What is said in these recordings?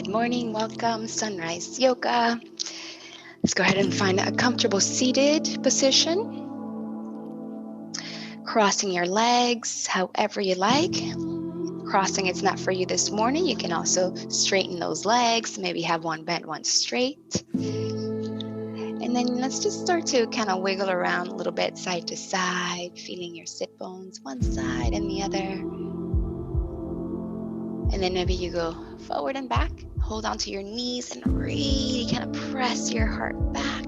Good morning, welcome, Sunrise Yoga. Let's go ahead and find a comfortable seated position. Crossing your legs however you like. Crossing it's not for you this morning. You can also straighten those legs, maybe have one bent, one straight. And then let's just start to kind of wiggle around a little bit side to side, feeling your sit bones one side and the other. And then maybe you go forward and back. Hold on to your knees and really kind of press your heart back.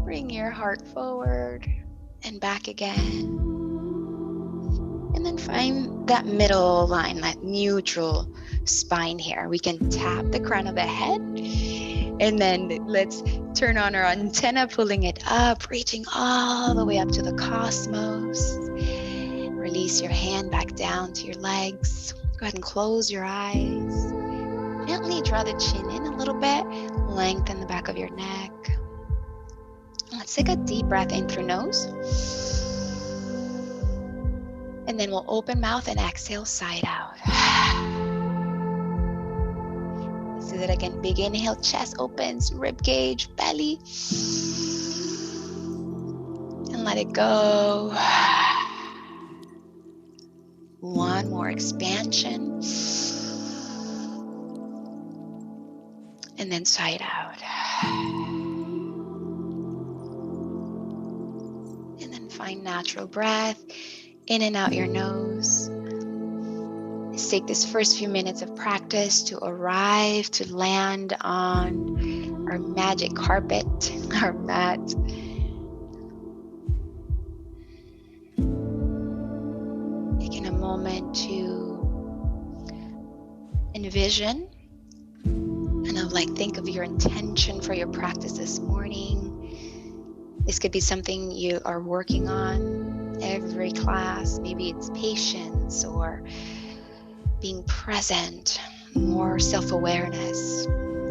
Bring your heart forward and back again. And then find that middle line, that neutral spine here. We can tap the crown of the head. And then let's turn on our antenna, pulling it up, reaching all the way up to the cosmos. Release your hand back down to your legs. Go ahead and close your eyes. Gently draw the chin in a little bit. Lengthen the back of your neck. Let's take a deep breath in through nose. And then we'll open mouth and exhale side out. Let's do that again. Big inhale, chest opens, rib cage, belly. And let it go. One more expansion. And then side out. And then find natural breath in and out your nose. Let's take this first few minutes of practice to arrive, to land on our magic carpet, our mat. Taking a moment to envision and think of your intention for your practice this morning. This could be something you are working on every class. Maybe it's patience or being present, more self-awareness,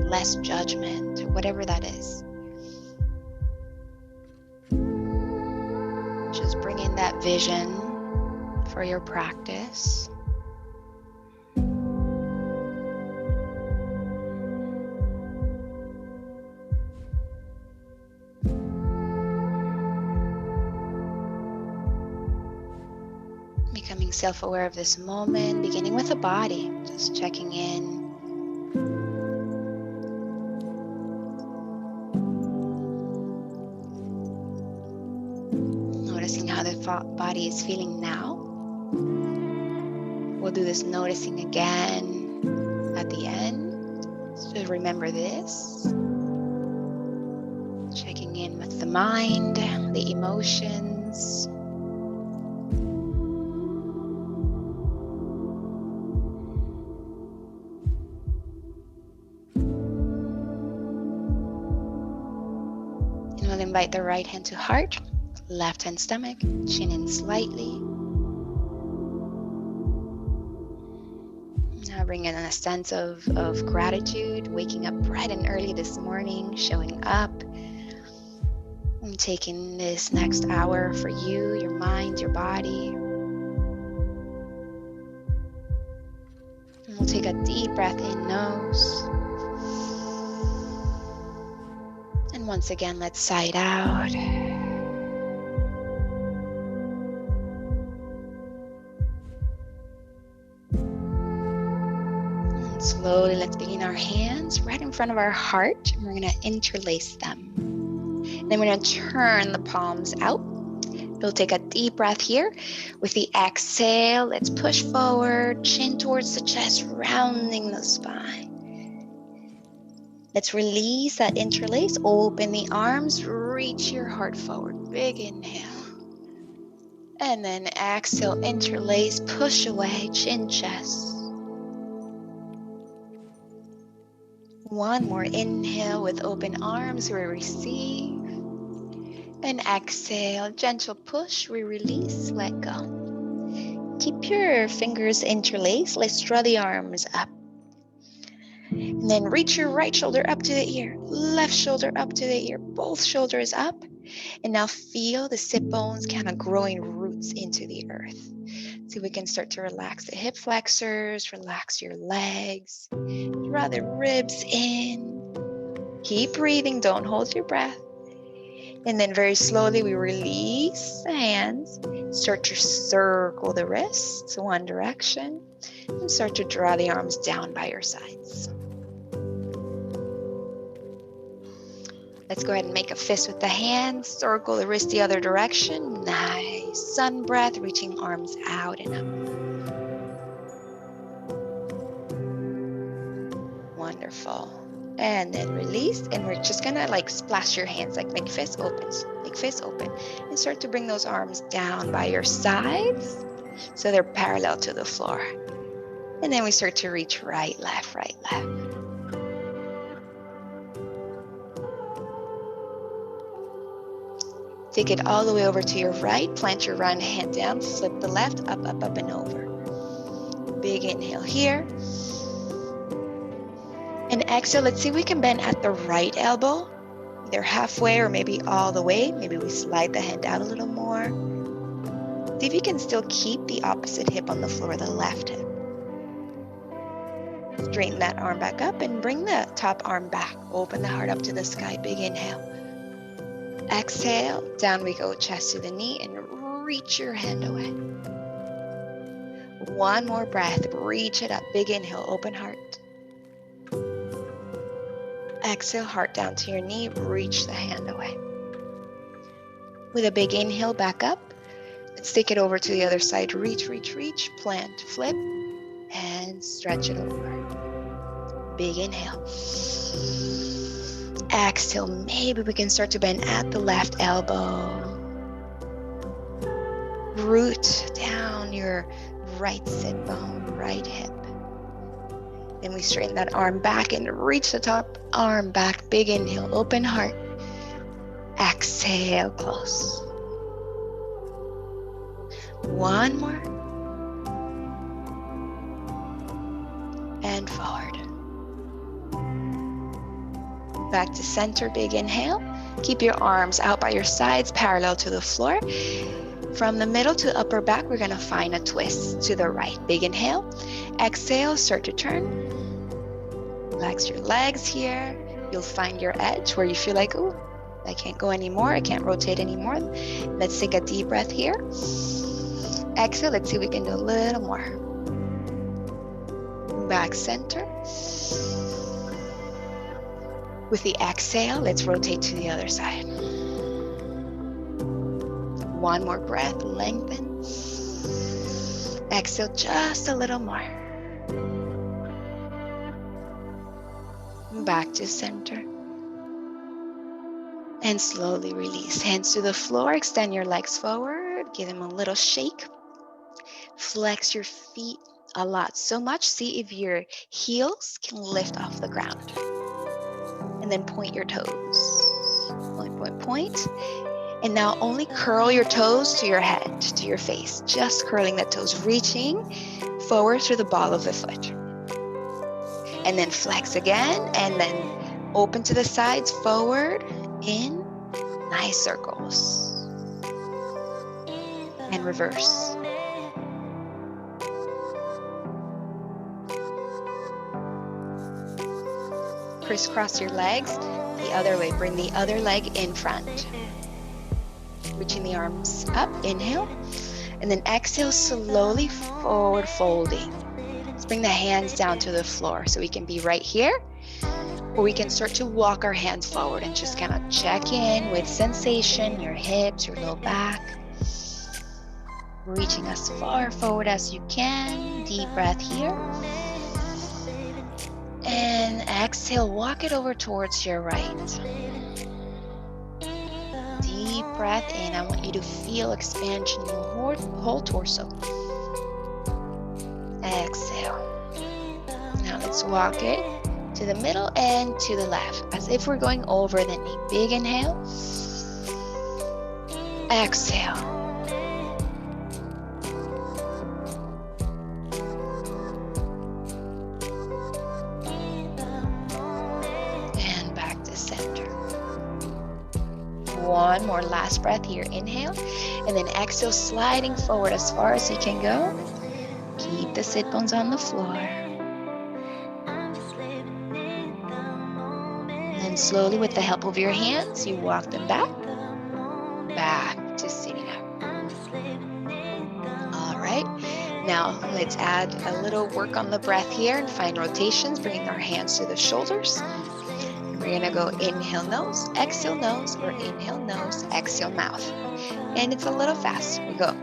less judgment, or whatever that is. Just bring in that vision for your practice. Becoming self-aware of this moment, beginning with the body, just checking in. Noticing how the body is feeling now. We'll do this noticing again at the end. So remember this. Checking in with the mind, the emotions. We'll invite the right hand to heart, left hand stomach, chin in slightly. Now bring in a sense of gratitude, waking up bright and early this morning, showing up, and taking this next hour for you, your mind, your body. And we'll take a deep breath in, nose. And once again, let's side out. And slowly, let's begin our hands right in front of our heart. And we're going to interlace them. Then we're going to turn the palms out. We'll take a deep breath here. With the exhale, let's push forward, chin towards the chest, rounding the spine. Let's release that interlace. Open the arms, reach your heart forward. Big inhale. And then exhale, interlace, push away, chin, chest. One more inhale with open arms, we receive. And exhale, gentle push, we release, let go. Keep your fingers interlaced. Let's draw the arms up. And then reach your right shoulder up to the ear, left shoulder up to the ear, both shoulders up. And now feel the sit bones kind of growing roots into the earth. See if we can start to relax the hip flexors, relax your legs, draw the ribs in. Keep breathing, don't hold your breath. And then very slowly we release the hands, start to circle the wrists one direction, and start to draw the arms down by your sides. Let's go ahead and make a fist with the hands, circle the wrist the other direction. Nice sun breath, reaching arms out and up. Wonderful. And then release, and we're just gonna like splash your hands, like make fist open, and start to bring those arms down by your sides so they're parallel to the floor. And then we start to reach right, left, right, left. Take it all the way over to your right, plant your right hand down, flip the left, up, up, up, and over. Big inhale here. And exhale, let's see if we can bend at the right elbow, either halfway or maybe all the way. Maybe we slide the hand out a little more. See if you can still keep the opposite hip on the floor, the left hip. Straighten that arm back up and bring the top arm back. Open the heart up to the sky, big inhale. Exhale, down we go, chest to the knee, and reach your hand away. One more breath, reach it up, big inhale, open heart. Exhale, heart down to your knee, reach the hand away. With a big inhale, back up. Let's take it over to the other side. Reach, reach, reach, plant, flip, and stretch it over. Big inhale. Exhale, maybe we can start to bend at the left elbow. Root down your right sit bone, right hip. Then we straighten that arm back and reach the top arm back. Big inhale, open heart. Exhale, close. One more. And forward. Back to center, big inhale. Keep your arms out by your sides, parallel to the floor. From the middle to upper back, we're gonna find a twist to the right. Big inhale. Exhale, start to turn. Relax your legs here. You'll find your edge where you feel like, oh, I can't go anymore. I can't rotate anymore. Let's take a deep breath here. Exhale, let's see if we can do a little more. Back center. With the exhale, let's rotate to the other side. One more breath, lengthen. Exhale just a little more. Back to center. And slowly release. Hands to the floor, extend your legs forward, give them a little shake. Flex your feet a lot, so much. See if your heels can lift off the ground. And then point your toes. Point, point, point. And now only curl your toes to your head, to your face. Just curling the toes, reaching forward through the ball of the foot. And then flex again, and then open to the sides, forward, in, nice circles. And reverse. Crisscross your legs the other way. Bring the other leg in front. Reaching the arms up, inhale. And then exhale, slowly forward folding. Let's bring the hands down to the floor so we can be right here. Or we can start to walk our hands forward and just kind of check in with sensation, your hips, your low back. Reaching as far forward as you can. Deep breath here. And exhale, walk it over towards your right. Deep breath in. I want you to feel expansion in your whole torso. Exhale. Now let's walk it to the middle and to the left, as if we're going over the knee. Big inhale. Exhale. one more last breath here. Inhale, and then exhale, sliding forward as far as you can go. Keep the sit bones on the floor. And then slowly, with the help of your hands, you walk them back to sitting up. All right, now let's add a little work on the breath here and find rotations, bringing our hands to the shoulders. We're gonna go inhale nose, exhale nose, or inhale nose, exhale mouth. And it's a little fast. We go.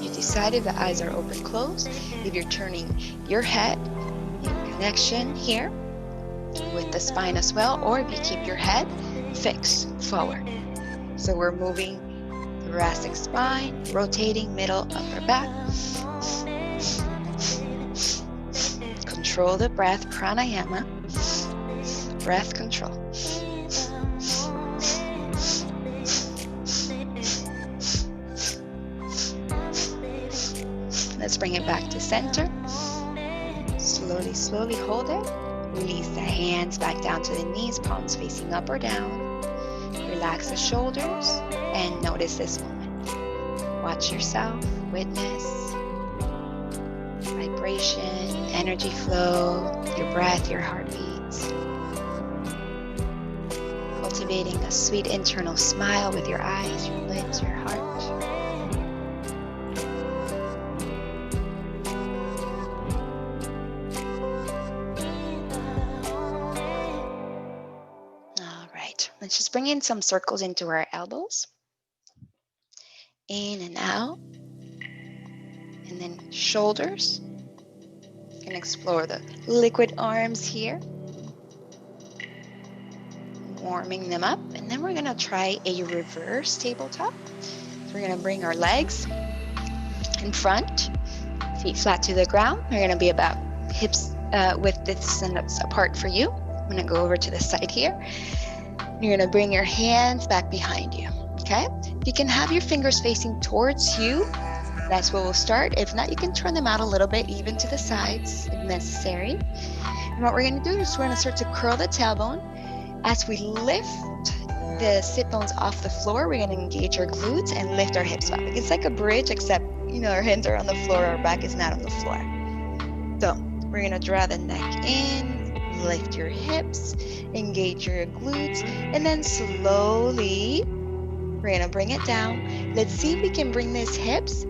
You decide if the eyes are open, closed, if you're turning your head in connection here with the spine as well, or if you keep your head fixed forward. So we're moving thoracic spine, rotating middle, upper back. Control the breath, pranayama, breath control. Let's bring it back to center. Slowly, slowly hold it. Release the hands back down to the knees, palms facing up or down. Relax the shoulders and notice this moment. Watch yourself, witness vibration, energy flow, your breath, your heartbeats. Cultivating a sweet internal smile with your eyes, your lips, your heart. All right, let's just bring in some circles into our elbows. In and out. And then shoulders. You can explore the liquid arms here. Warming them up. And then we're going to try a reverse tabletop. So we're going to bring our legs in front, feet flat to the ground. They're going to be about hips width distance apart for you. I'm going to go over to the side here. You're going to bring your hands back behind you. Okay? You can have your fingers facing towards you. That's where we'll start. If not, you can turn them out a little bit, even to the sides if necessary. And what we're going to do is we're going to start to curl the tailbone. As we lift the sit bones off the floor, we're going to engage our glutes and lift our hips up. It's like a bridge, except, our hands are on the floor, our back is not on the floor. So we're going to draw the neck in, lift your hips, engage your glutes, and then slowly we're going to bring it down. Let's see if we can bring these hips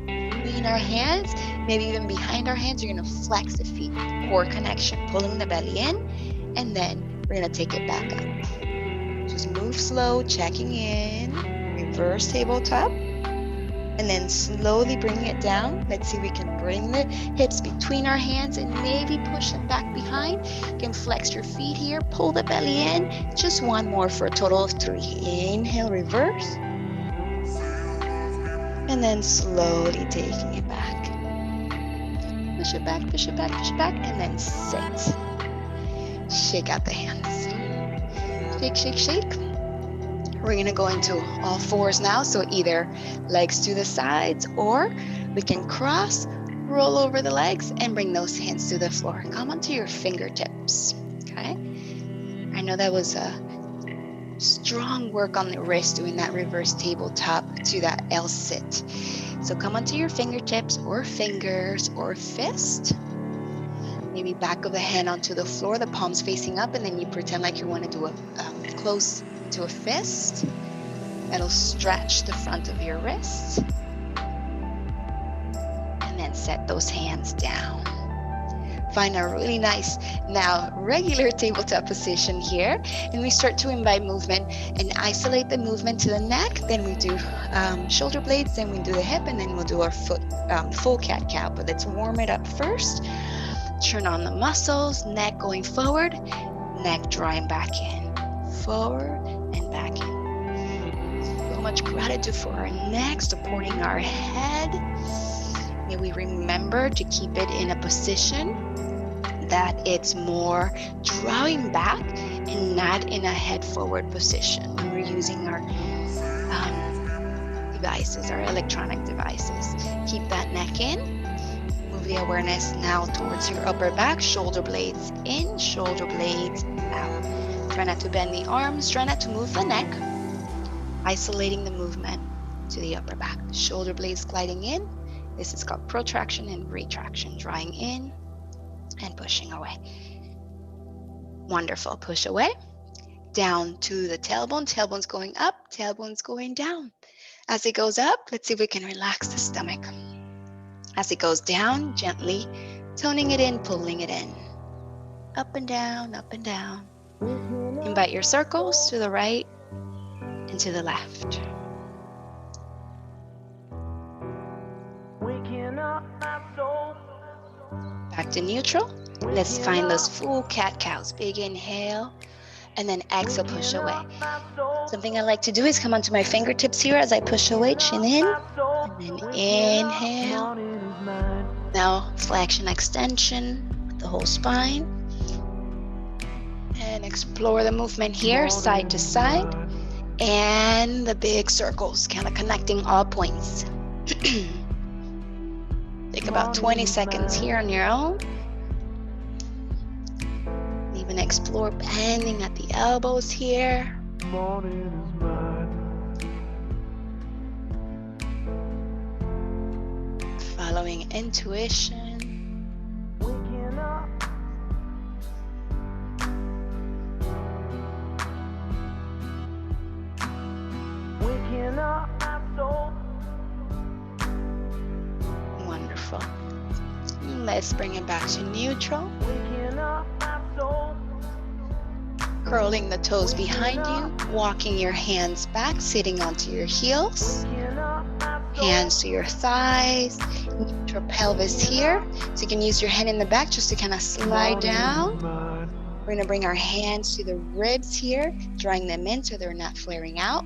between our hands, maybe even behind our hands. You're going to flex the feet, core connection, pulling the belly in, and then we're going to take it back up. Just move slow, checking in, reverse tabletop, and then slowly bring it down. Let's see if we can bring the hips between our hands and maybe push them back behind. You can flex your feet here, pull the belly in. Just one more for a total of 3. Inhale, reverse. And then slowly taking it back. Push it back, push it back, push it back, and then sit. Shake out the hands. Shake, shake, shake. We're going to go into all fours now. So either legs to the sides, or we can cross, roll over the legs, and bring those hands to the floor. Come onto your fingertips. Okay? I know that was a strong work on the wrist doing that reverse tabletop to that L sit. So come onto your fingertips or fingers or fist. Maybe back of the hand onto the floor, the palms facing up, and then you pretend like you want to do a close to a fist. That'll stretch the front of your wrist. And then set those hands down. Find a really nice, now regular tabletop position here. And we start to invite movement and isolate the movement to the neck. Then we do shoulder blades, then we do the hip, and then we'll do our foot full cat-cow. But let's warm it up first. Turn on the muscles, neck going forward, neck drawing back in, forward and back in. So much gratitude for our neck, supporting our head. May we remember to keep it in a position that it's more drawing back and not in a head forward position when we're using our devices, our electronic devices. Keep that neck in. Move lovely awareness now towards your upper back. Shoulder blades in, shoulder blades out. Try not to bend the arms, try not to move the neck. Isolating the movement to the upper back. Shoulder blades gliding in. This is called protraction and retraction. Drawing in and pushing away. Wonderful. Push away. Down to the tailbone. Tailbone's going up, tailbone's going down. As it goes up, let's see if we can relax the stomach. As it goes down, gently toning it in, pulling it in. Up and down, up and down. Invite your circles to the right and to the left. Back to neutral. Let's find those full cat-cows. Big inhale, and then exhale, push away. Something I like to do is come onto my fingertips here as I push away, chin in, and then inhale. Now flexion, extension with the whole spine. And explore the movement here, side to side. And the big circles, kind of connecting all points. Take about 20 seconds here on your own. Even explore bending at the elbows here. Following intuition. Wonderful. Let's bring it back to neutral. Curling the toes behind you, walking your hands back, sitting onto your heels. Hands to your thighs, neutral pelvis here. So you can use your hand in the back just to kind of slide down. We're going to bring our hands to the ribs here, drawing them in so they're not flaring out.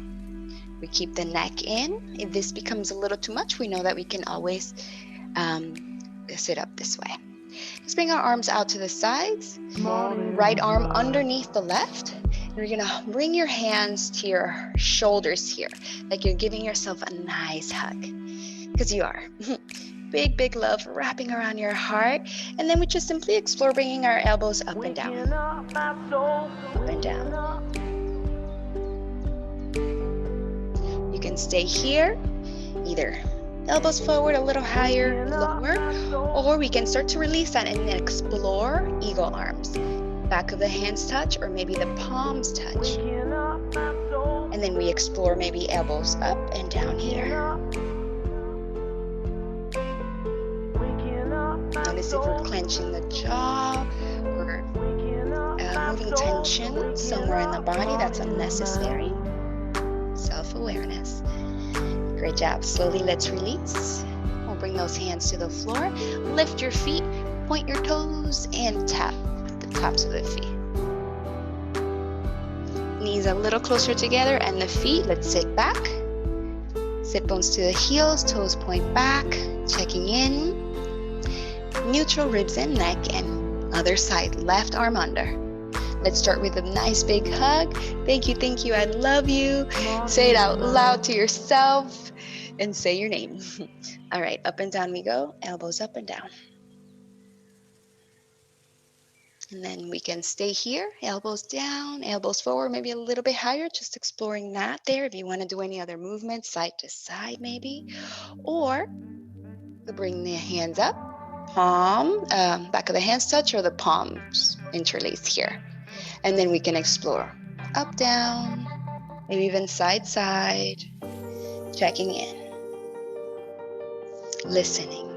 We keep the neck in. If this becomes a little too much, we know that we can always sit up this way. Let's bring our arms out to the sides. Right arm underneath the left. And we're gonna bring your hands to your shoulders here, like you're giving yourself a nice hug, because you are. Big, big love wrapping around your heart. And then we just simply explore bringing our elbows up and down. Up and down. You can stay here, either elbows forward a little higher, lower, or we can start to release that and explore eagle arms. Back of the hands touch, or maybe the palms touch. And then we explore maybe elbows up and down here. Notice if we're clenching the jaw or moving tension somewhere in the body that's unnecessary. Self-awareness. Great job. Slowly, let's release. We'll bring those hands to the floor. Lift your feet, point your toes, and tap the tops of the feet. Knees a little closer together, and the feet, let's sit back. Sit bones to the heels, toes point back, checking in. Neutral, ribs and neck, and other side, left arm under. Let's start with a nice big hug. Thank you, I love you. Say it out loud to yourself and say your name. All right, up and down we go, elbows up and down. And then we can stay here, elbows down, elbows forward, maybe a little bit higher, just exploring that there. If you want to do any other movements, side to side maybe. Or we bring the hands up, palm, back of the hands touch, or the palms interlace here. And then we can explore up, down, maybe even side, side, checking in, listening.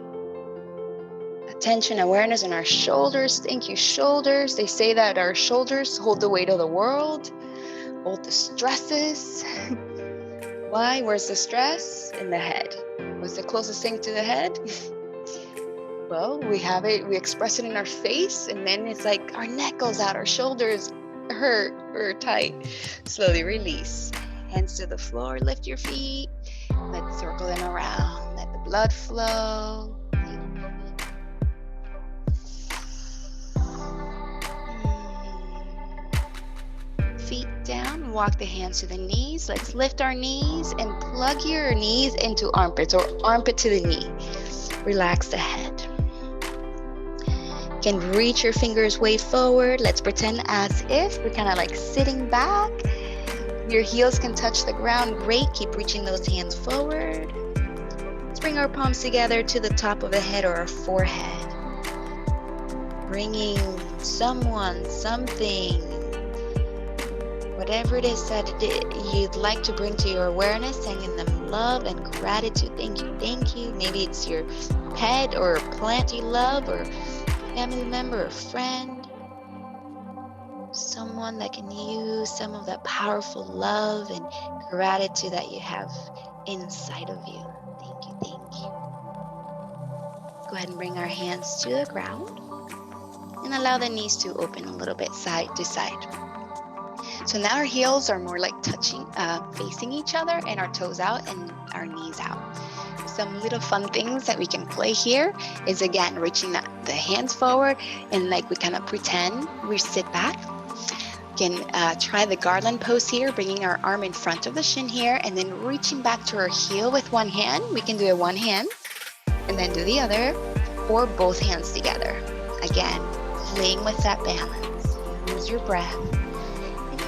Attention, awareness in our shoulders. Thank you, shoulders. They say that our shoulders hold the weight of the world, hold the stresses. Why? Where's the stress? In the head. What's the closest thing to the head? Well, we have it, we express it in our face, and then it's like our neck goes out, our shoulders hurt or tight. Slowly release. Hands to the floor, lift your feet. Let's circle them around. Let the blood flow. Feet down, walk the hands to the knees. Let's lift our knees and plug your knees into armpits, or armpit to the knee. Relax the head. Can reach your fingers way forward. Let's pretend as if we're kind of like sitting back. Your heels can touch the ground. Great. Keep reaching those hands forward. Let's bring our palms together to the top of the head or our forehead. Bringing someone, something, whatever it is that you'd like to bring to your awareness, sending them love and gratitude. Thank you, thank you. Maybe it's your pet or plant you love, or family member or friend, someone that can use some of that powerful love and gratitude that you have inside of you. Thank you, thank you. Go ahead and bring our hands to the ground and allow the knees to open a little bit side to side. So now our heels are more like touching, facing each other, and our toes out and our knees out. Some little fun things that we can play here is, again, reaching the hands forward, and like we kind of pretend we sit back. We can try the garland pose here, bringing our arm in front of the shin here, and then reaching back to our heel with one hand. We can do it one hand and then do the other, or both hands together. Again, playing with that balance. Use your breath.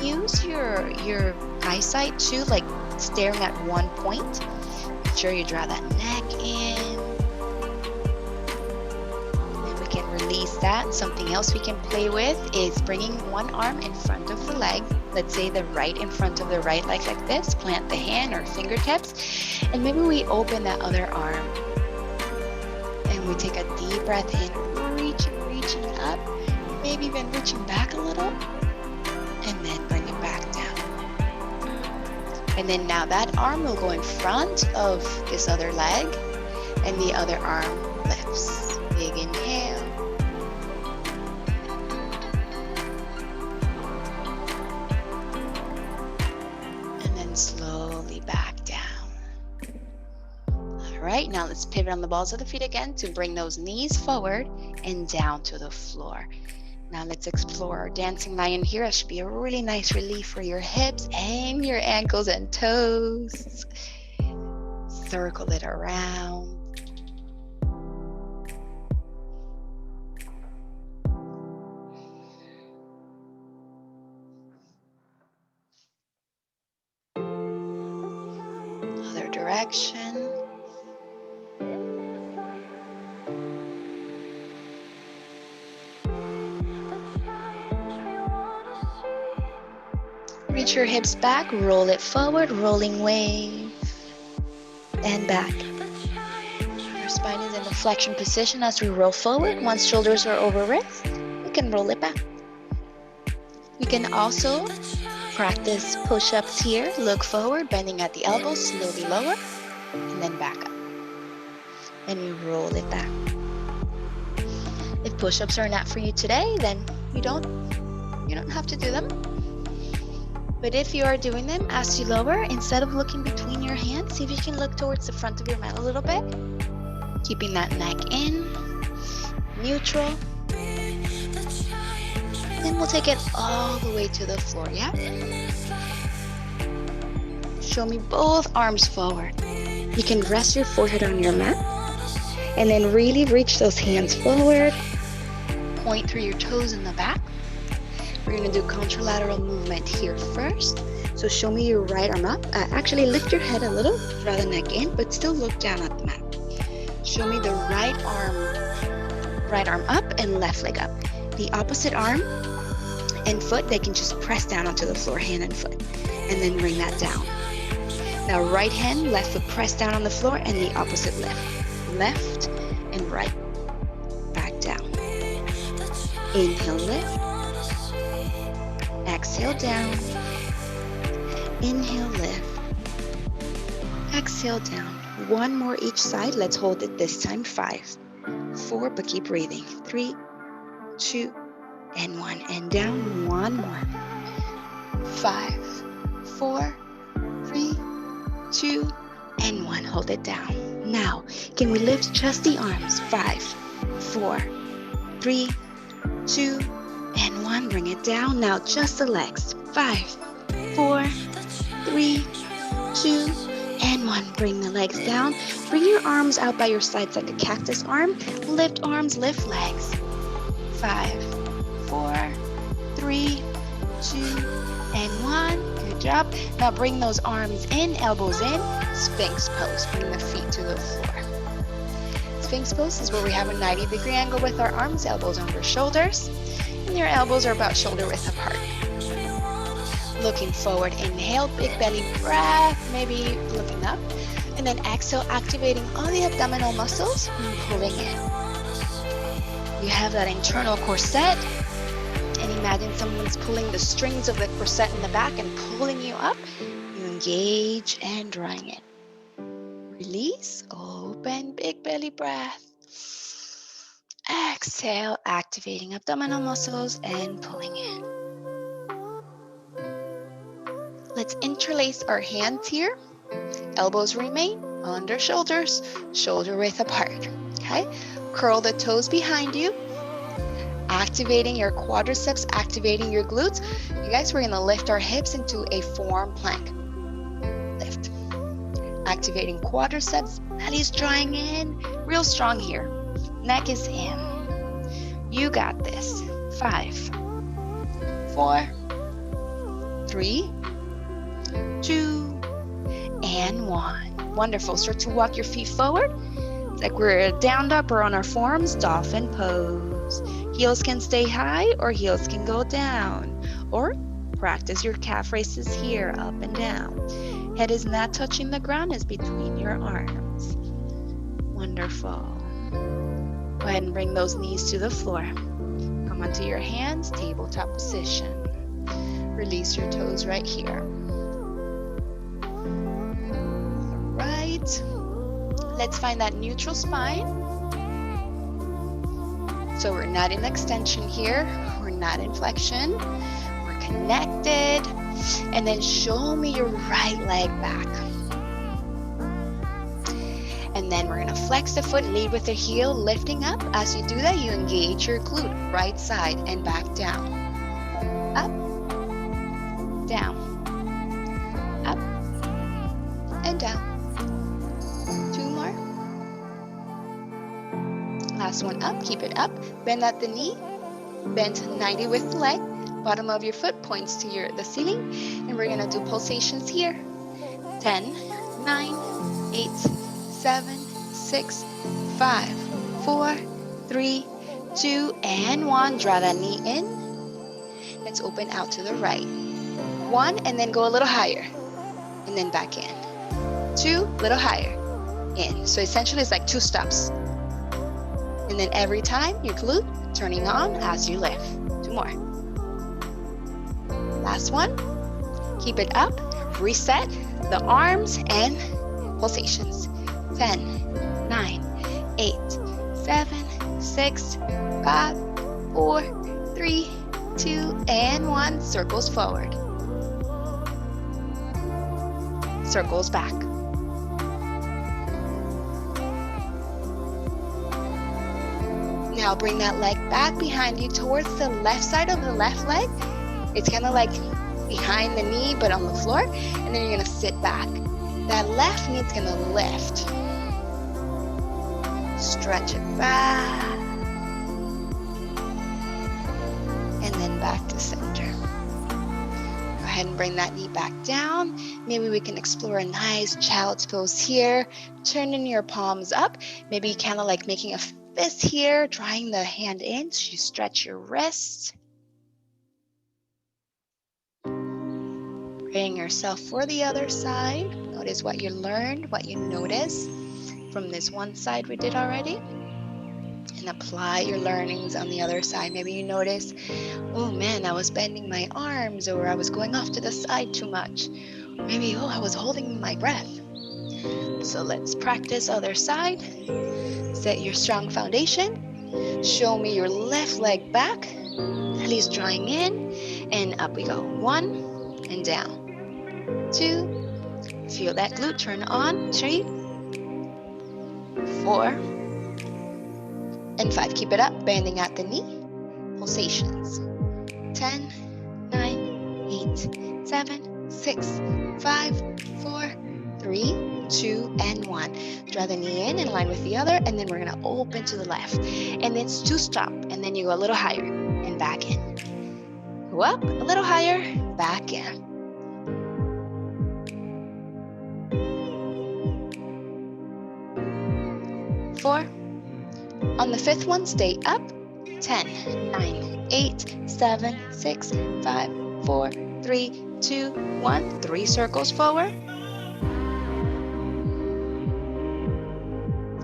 Use your eyesight too, like staring at one point. Make sure you draw that neck in. And then we can release that. Something else we can play with is bringing one arm in front of the leg. Let's say the right in front of the right leg like this. Plant the hand or fingertips. And maybe we open that other arm. And we take a deep breath in, reaching up. Maybe even reaching back a little. And then bring it back down. And then now that arm will go in front of this other leg, and the other arm lifts. Big inhale. And then slowly back down. All right, now let's pivot on the balls of the feet again to bring those knees forward and down to the floor. Now let's explore our dancing lion here. That should be a really nice relief for your hips and your ankles and toes. Circle it around. Other direction. Reach your hips back, roll it forward, rolling wave, and back. Our spine is in the flexion position as we roll forward. Once shoulders are over wrists, we can roll it back. We can also practice push-ups here. Look forward, bending at the elbows, slowly lower, and then back up. And we roll it back. If push-ups are not for you today, then you don't have to do them. But if you are doing them, as you lower, instead of looking between your hands, see if you can look towards the front of your mat a little bit. Keeping that neck in, neutral. Then we'll take it all the way to the floor, yeah? Show me both arms forward. You can rest your forehead on your mat. And then really reach those hands forward. Point through your toes in the back. We're going to do contralateral movement here first. So show me your right arm up. Actually, lift your head a little, draw the neck in, but still look down at the mat. Show me the right arm up and left leg up. The opposite arm and foot, they can just press down onto the floor, hand and foot, and then bring that down. Now right hand, left foot press down on the floor, and the opposite left and right. Back down. Inhale, lift. Exhale, down. Inhale, lift. Exhale, down. One more each side. Let's hold it this time. 5, 4, but keep breathing. 3, 2, and 1. And down. One more. 5, 4, 3, 2, and 1. Hold it down. Now, can we lift just the arms? 5, 4, 3, 2, and 1. Bring it down. Now just the legs. 5, 4, 3, 2, and 1. Bring the legs down. Bring your arms out by your sides like a cactus arm. Lift arms, lift legs. 5, 4, 3, 2, and 1. Good job. Now bring those arms in, elbows in, Sphinx pose. Bring the feet to the floor. Sphinx pose is where we have a 90-degree angle with our arms, elbows under shoulders, and your elbows are about shoulder width apart. Looking forward, inhale, big belly breath, maybe looking up, and then exhale, activating all the abdominal muscles and pulling in. You have that internal corset, and imagine someone's pulling the strings of the corset in the back and pulling you up. You engage and drawing it. Release, open, big belly breath. Exhale, activating abdominal muscles and pulling in. Let's interlace our hands here. Elbows remain under shoulders, shoulder width apart. Okay? Curl the toes behind you. Activating your quadriceps, activating your glutes. You guys, we're gonna lift our hips into a forearm plank. Lift. Activating quadriceps, belly's drawing in, real strong here. Neck is in. You got this. 5, 4, 3, 2, and 1. Wonderful. Start to walk your feet forward. It's like we're down dog or on our forearms, dolphin pose. Heels can stay high or heels can go down. Or practice your calf raises here, up and down. Head is not touching the ground, it's between your arms. Wonderful. Go ahead and bring those knees to the floor. Come onto your hands, tabletop position. Release your toes right here. All right. Let's find that neutral spine. So we're not in extension here. We're not in flexion. We're connected. And then show me your right leg back. And then we're gonna flex the foot, lead with the heel, lifting up. As you do that, you engage your glute, right side and back down. Up, down, up, and down. 2 more. Last one up, keep it up. Bend at the knee, bend 90 with the leg. Bottom of your foot points to the ceiling. And we're gonna do pulsations here. 10, 9, 8, 7, 6, 5, 4, 3, 2, and 1. Draw that knee in. Let's open out to the right. 1, and then go a little higher. And then back in. 2, little higher. In. So essentially it's like 2 stops. And then every time your glute turning on as you lift. 2 more. Last one. Keep it up. Reset the arms and pulsations. 10, 9, 8, 7, 6, 5, 4, 3, 2, and 1. Circles forward. Circles back. Now bring that leg back behind you towards the left side of the left leg. It's kind of like behind the knee, but on the floor. And then you're gonna sit back. That left knee's gonna lift. Stretch it back. And then back to center. Go ahead and bring that knee back down. Maybe we can explore a nice child's pose here. Turning your palms up. Maybe kind of like making a fist here, drawing the hand in so you stretch your wrists. Bring yourself for the other side. Notice what you learned, what you noticed from this one side we did already. And apply your learnings on the other side. Maybe you notice, oh man, I was bending my arms, or I was going off to the side too much. Maybe, I was holding my breath. So let's practice other side. Set your strong foundation. Show me your left leg back. At least drawing in. And up we go. 1 and down. 2. Feel that glute turn on. 3. 4. And 5. Keep it up. Bending at the knee. Pulsations. 10, 9, 8, 7, 6, 5, 4, 3, 2, and 1. Draw the knee in line with the other, and then we're gonna open to the left. And it's to stop, and then you go a little higher and back in. Go up, a little higher, back in. 4. On the 5th one, stay up. 10, 9, 8, 7, 6, 5, 4, 3, 2, 1. 3 circles forward.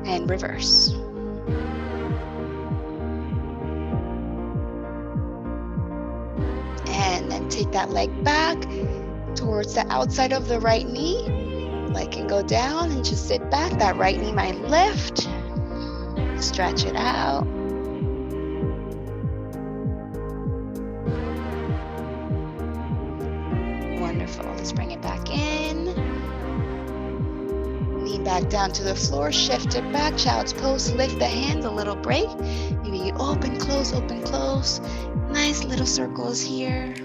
And reverse. And then take that leg back towards the outside of the right knee. Leg can go down and just sit back. That right knee might lift. Stretch it out. Wonderful. Let's bring it back in. Knee back down to the floor. Shift it back. Child's pose. Lift the hands. A little break. Maybe you open, close, open, close. Nice little circles here.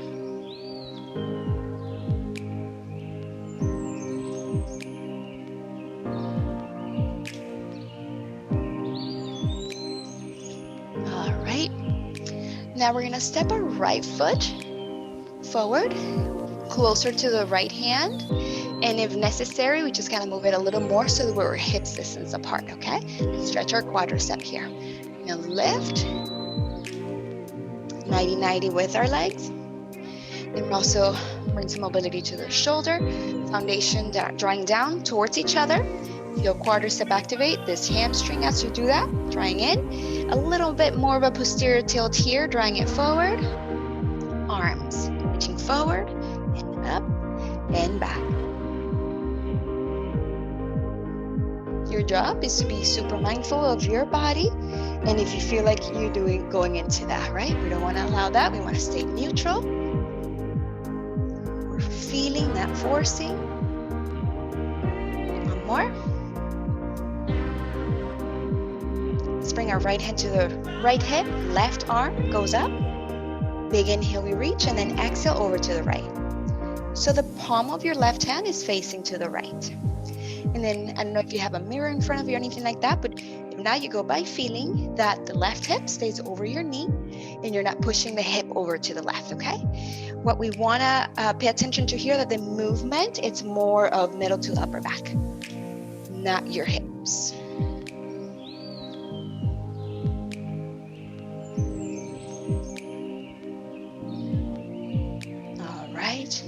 Now we're gonna step our right foot forward, closer to the right hand. And if necessary, we just kind of move it a little more so that we're hips distance apart, okay? And stretch our quadricep here. We're gonna lift, 90-90 with our legs. Then also bring some mobility to the shoulder, foundation drawing down towards each other. Feel quadricep activate, this hamstring as you do that, drawing in. A little bit more of a posterior tilt here, drawing it forward. Arms, reaching forward and up and back. Your job is to be super mindful of your body. And if you feel like you're going into that, right? We don't want to allow that. We want to stay neutral. We're feeling that forcing. One more. Let's bring our right hand to the right hip, left arm goes up. Big inhale, we reach, and then exhale over to the right. So the palm of your left hand is facing to the right. And then, I don't know if you have a mirror in front of you or anything like that, but if not, you go by feeling that the left hip stays over your knee and you're not pushing the hip over to the left, okay? What we wanna pay attention to here, that the movement, it's more of middle to upper back, not your hips.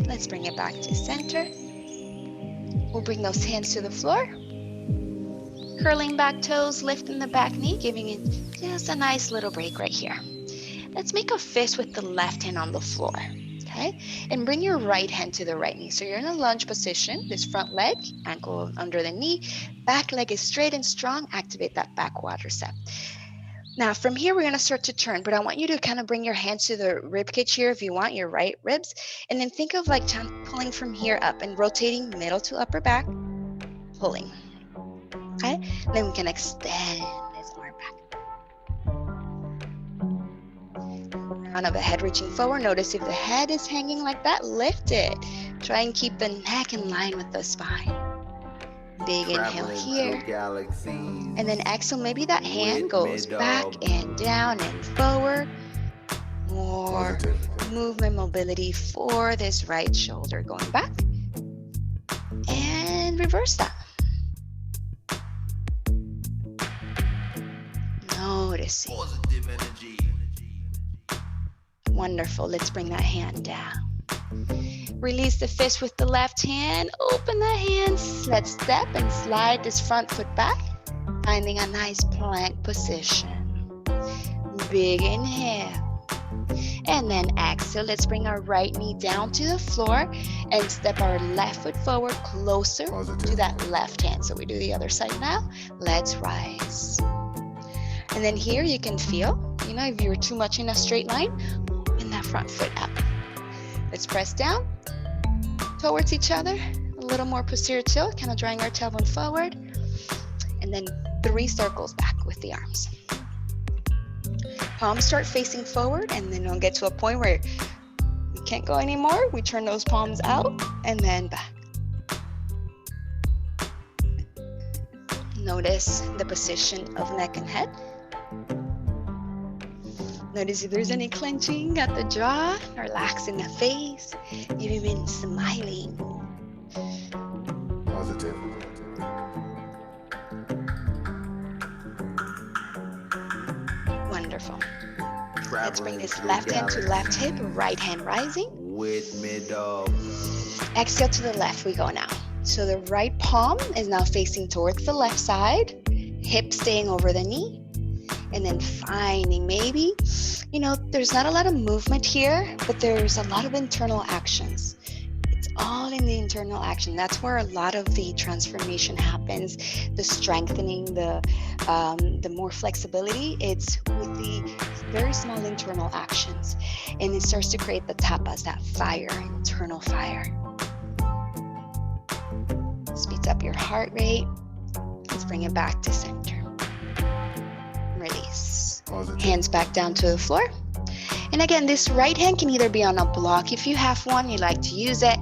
Let's bring it back to center. We'll bring those hands to the floor. Curling back toes, lifting the back knee, giving it just a nice little break right here. Let's make a fist with the left hand on the floor, okay? And bring your right hand to the right knee. So you're in a lunge position, this front leg, ankle under the knee, back leg is straight and strong, activate that back quadricep. Now from here, we're gonna start to turn, but I want you to kind of bring your hands to the rib cage here if you want, your right ribs, and then think of like pulling from here up and rotating middle to upper back, pulling, okay? Then we can extend this arm back. Crown of the head reaching forward. Notice if the head is hanging like that, lift it. Try and keep the neck in line with the spine. Big inhale here, and then exhale, maybe that hand goes back and down and forward. More movement, mobility for this right shoulder, going back and reverse that. Noticing. Positive energy. Wonderful, let's bring that hand down. Release the fist with the left hand, open the hands, let's step and slide this front foot back, finding a nice plank position. Big inhale. And then exhale, let's bring our right knee down to the floor and step our left foot forward closer to that left hand. So we do the other side now. Let's rise. And then here you can feel, if you're too much in a straight line, open that front foot up. Let's press down towards each other, a little more posterior tilt, kind of drawing our tailbone forward, and then 3 circles back with the arms. Palms start facing forward, and then we'll get to a point where we can't go anymore. We turn those palms out and then back. Notice the position of neck and head. Notice if there's any clenching at the jaw, relaxing the face, maybe even smiling. Positive. Wonderful. Let's bring this left hand to left hip, right hand rising. With middle. Exhale to the left we go now. So the right palm is now facing towards the left side, hip staying over the knee, and then finding maybe, there's not a lot of movement here, but there's a lot of internal actions. It's all in the internal action. That's where a lot of the transformation happens, the strengthening, the more flexibility. It's with the very small internal actions. And it starts to create the tapas, that fire, internal fire. Speeds up your heart rate. Let's bring it back to center. Release. Positive. Hands back down to the floor. And again, this right hand can either be on a block if you have one, you like to use it.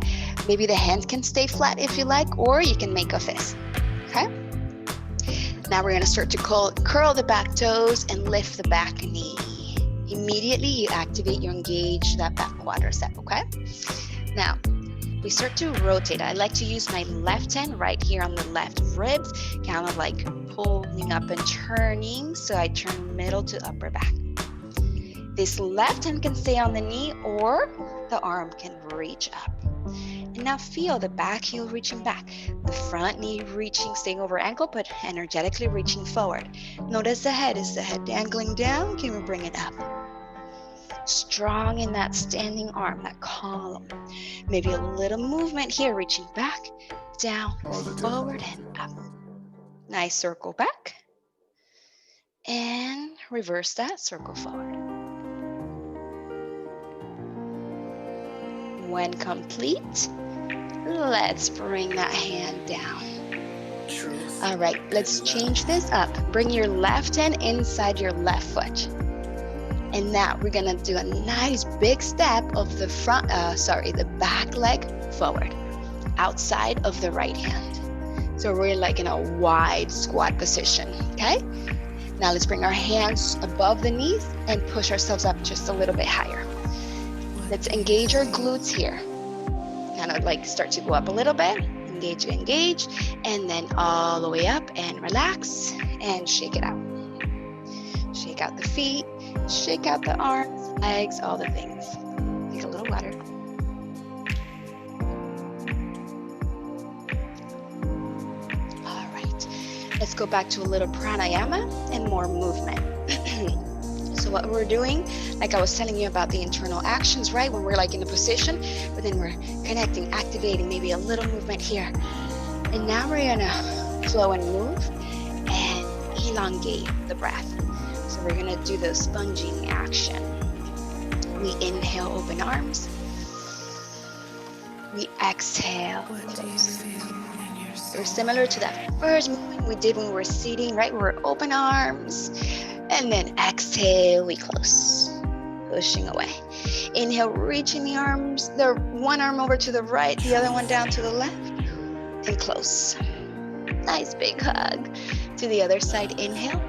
Maybe the hands can stay flat if you like, or you can make a fist, okay? Now we're gonna start to curl the back toes and lift the back knee. Immediately you activate, you engage that back quadricep, okay? Now, we start to rotate. I like to use my left hand right here on the left ribs, kind of like pulling up and turning, so I turn middle to upper back. This left hand can stay on the knee or the arm can reach up. And now feel the back heel reaching back, the front knee reaching, staying over ankle, but energetically reaching forward. Notice the head. Is the head dangling down? Can we bring it up? Strong in that standing arm, that column. Maybe a little movement here, reaching back, down, forward, and up. Nice circle back. And reverse that, circle forward. When complete, let's bring that hand down. All right, let's change this up. Bring your left hand inside your left foot. And now we're gonna do a nice big step of the the back leg forward, outside of the right hand. So we're like in a wide squat position, okay? Now let's bring our hands above the knees and push ourselves up just a little bit higher. Let's engage our glutes here. Kind of like start to go up a little bit, engage, and then all the way up and relax and shake it out. Shake out the feet, shake out the arms, legs, all the things. Take a little water. All right, let's go back to a little pranayama and more movement. So what we're doing, like I was telling you about the internal actions, right? When we're like in a position, but then we're connecting, activating, maybe a little movement here. And now we're gonna flow and move and elongate the breath. So we're gonna do the sponging action. We inhale, open arms. We exhale, close. They're similar to that first movement we did when we were seating, right? We were open arms. And then exhale, we close, pushing away. Inhale, reaching the arms, the one arm over to the right, the other one down to the left, and close. Nice big hug. To the other side, inhale.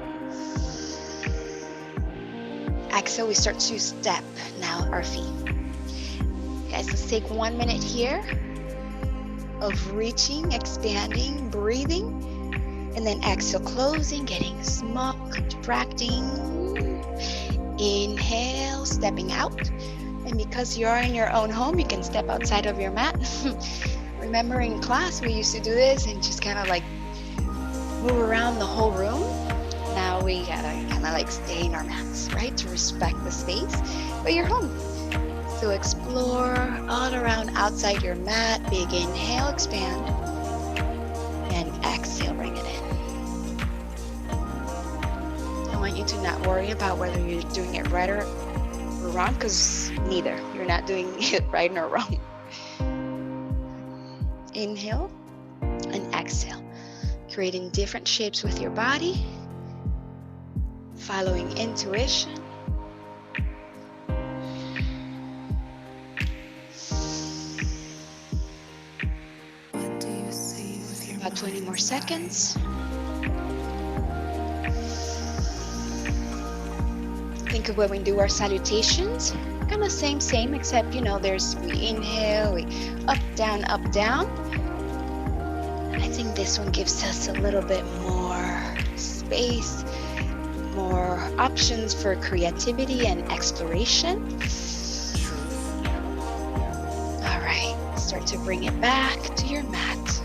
Exhale, we start to step now our feet. Guys, let's take 1 minute here of reaching, expanding, breathing. And then exhale, closing, getting small, contracting. Inhale, stepping out. And because you're in your own home, you can step outside of your mat. Remember in class, we used to do this and just kind of like move around the whole room. Now we gotta kind of like stay in our mats, right? To respect the space, but you're home. So explore all around outside your mat. Big inhale, expand. And exhale, bring it in. I want you to not worry about whether you're doing it right or wrong, because neither. You're not doing it right nor wrong. Inhale and exhale. Creating different shapes with your body. Following intuition. About 20 more seconds. think of when we do our salutations, kind of same, except, you know, there's, we inhale, we up, down, I think this one gives us a little bit more space, more options for creativity and exploration. All right, start to bring it back to your mat.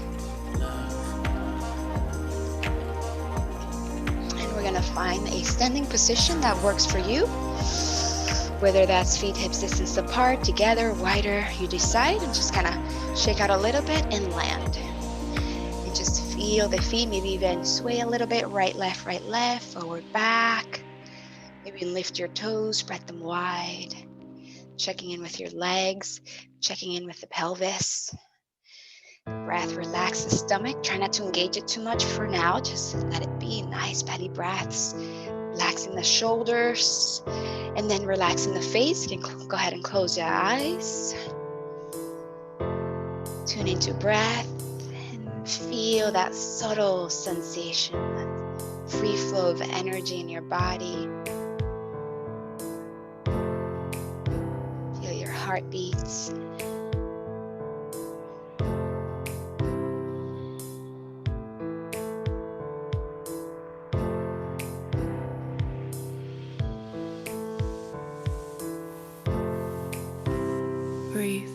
And we're gonna find a standing position that works for you. Whether that's feet hips distance apart, together, wider, you decide, and just kind of shake out a little bit and land. And just feel the feet, maybe even sway a little bit, right, left, forward, back. Maybe lift your toes, spread them wide. Checking in with your legs, checking in with the pelvis. Breath, relax the stomach. Try not to engage it too much for now. Just let it be nice, belly breaths. Relaxing the shoulders. And then relaxing the face. You can go ahead and close your eyes. Tune into breath and feel that subtle sensation, that free flow of energy in your body. Feel your heartbeats. Breathe.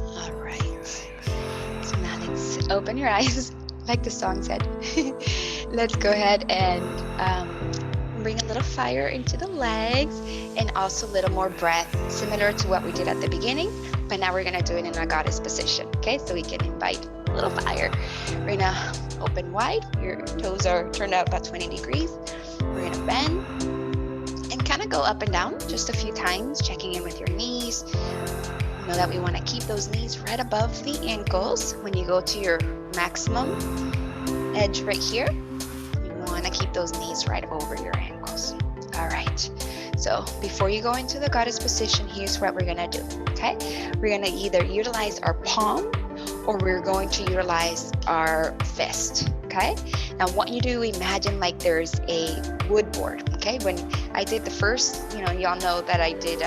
All right. So now let's open your eyes, like the song said. Let's go ahead and bring a little fire into the legs and also a little more breath, similar to what we did at the beginning, but now we're gonna do it in a goddess position, okay? So we can invite a little fire. We're gonna open wide, your toes are turned out about 20 degrees. We're gonna bend and kind of go up and down just a few times, checking in with your knees. Know that we wanna keep those knees right above the ankles. When you go to your maximum edge right here, you wanna keep those knees right over your ankles. All right, so before you go into the goddess position, here's what we're gonna do, okay? We're gonna either utilize our palm or we're going to utilize our fist, okay? Now, what you do, imagine like there's a wood board, okay? When I did the first, you know, y'all know that I did,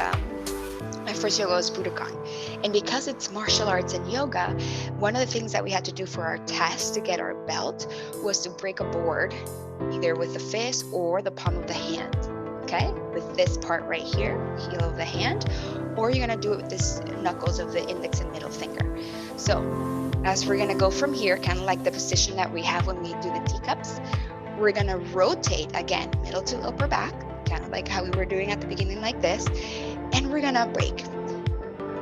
my first yoga was Budokan. And because it's martial arts and yoga, one of the things that we had to do for our test to get our belt was to break a board, either with the fist or the palm of the hand, okay? With this part right here, heel of the hand, or you're gonna do it with this knuckles of the index and middle finger. So as we're gonna go from here, kind of like the position that we have when we do the teacups, we're gonna rotate again, middle to upper back, kind of like how we were doing at the beginning like this, and we're gonna break.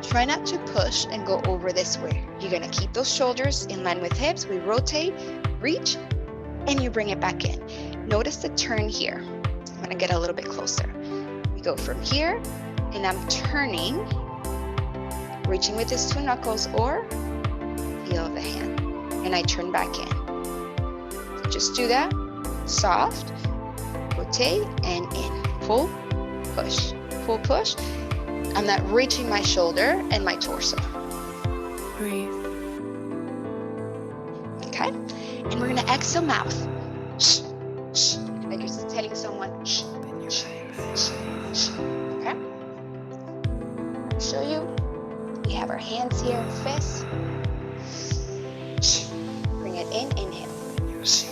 Try not to push and go over this way. You're gonna keep those shoulders in line with hips. We rotate, reach, and you bring it back in. Notice the turn here. I'm gonna get a little bit closer. We go from here, and I'm turning, reaching with these two knuckles or heel of the hand, and I turn back in. Just do that, soft, rotate, and in. Pull, push, pull, push. I'm not reaching my shoulder and my torso. Breathe. Okay, and we're gonna exhale mouth. Shh, shh. Like you're telling someone, shh, shh, shh, shh. Okay. I'll show you. We have our hands here, fists. Shh. Bring it in, inhale. Shh.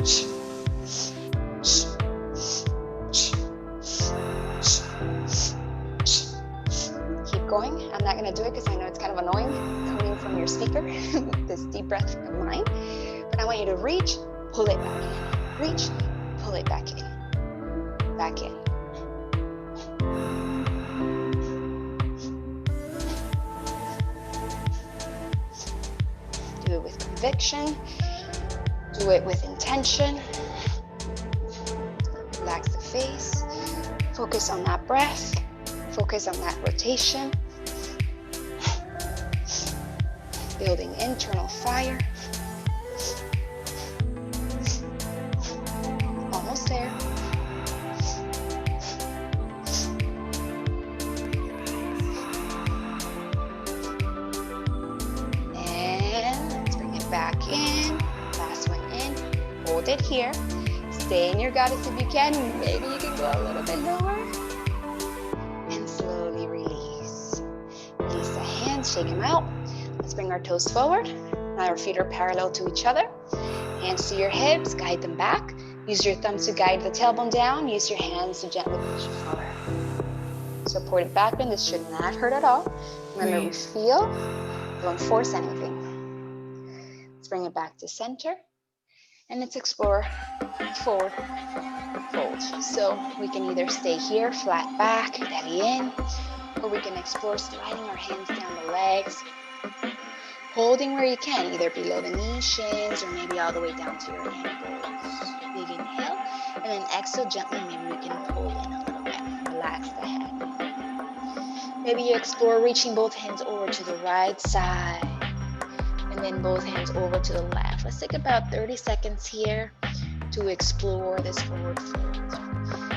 Shh. Shh. Going. I'm not going to do it because I know it's kind of annoying coming from your speaker, this deep breath of mine. But I want you to reach, pull it back in. Reach, pull it back in. Back in. Do it with conviction. Do it with intention. Relax the face. Focus on that breath. Focus on that rotation. Building internal fire. Almost there. And let's bring it back right here. Stay in your goddess if you can. Maybe you can go a little bit lower. And slowly release. Release the hands, shake them out. Let's bring our toes forward. Now our feet are parallel to each other. Hands to your hips, guide them back. Use your thumbs to guide the tailbone down. Use your hands to gently push it forward. Supported back bend. This should not hurt at all. Remember, we feel. Don't force anything. Let's bring it back to center. And let's explore forward fold. So we can either stay here, flat back, belly in, or we can explore sliding our hands down the legs, holding where you can, either below the knee, shins, or maybe all the way down to your ankles. Big inhale, and then exhale gently. Maybe we can pull in a little bit. Relax the head. Maybe you explore reaching both hands over to the right side, and then both hands over to the left. Let's take about 30 seconds here to explore this forward fold.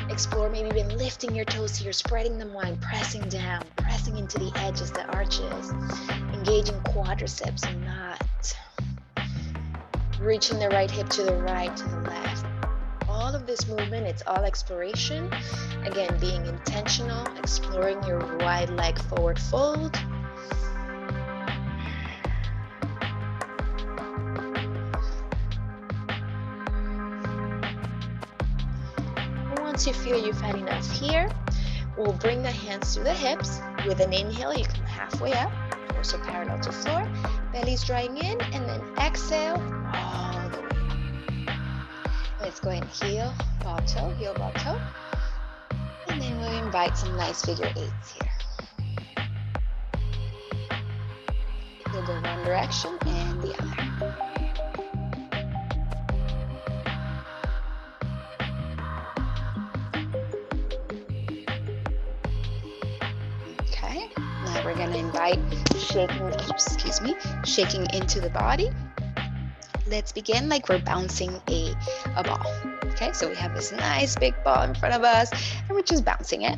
Explore maybe even lifting your toes here, spreading them wide, pressing down, pressing into the edges, the arches, engaging quadriceps and not. Reaching the right hip to the right, to the left. All of this movement, it's all exploration. Again, being intentional, exploring your wide leg forward fold. Once you feel you've had enough here, we'll bring the hands to the hips. With an inhale, you come halfway up, torso parallel to floor, belly's drawing in, and then exhale all the way. Let's go ahead and heel, ball toe, and then we'll invite some nice figure eights here. You'll go one direction and the other. We're going to invite shaking into the body. Let's begin like we're bouncing a ball. Okay, so we have this nice big ball in front of us and we're just bouncing it.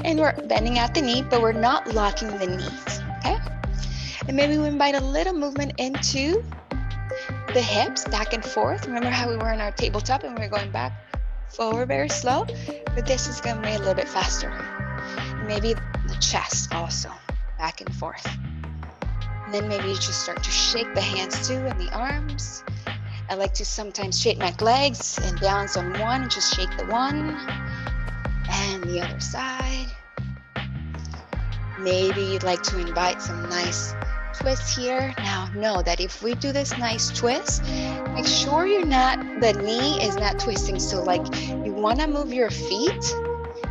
And we're bending at the knee, but we're not locking the knees. Okay, and maybe we invite a little movement into the hips, back and forth. Remember how we were in our tabletop and we were going back forward very slow? But this is going to be a little bit faster. Maybe the chest also. Back and forth. And then maybe you just start to shake the hands too and the arms. I like to sometimes shake my legs and balance on one and just shake the one and the other side. Maybe you'd like to invite some nice twists here. Now know that if we do this nice twist, make sure the knee is not twisting. So like you want to move your feet.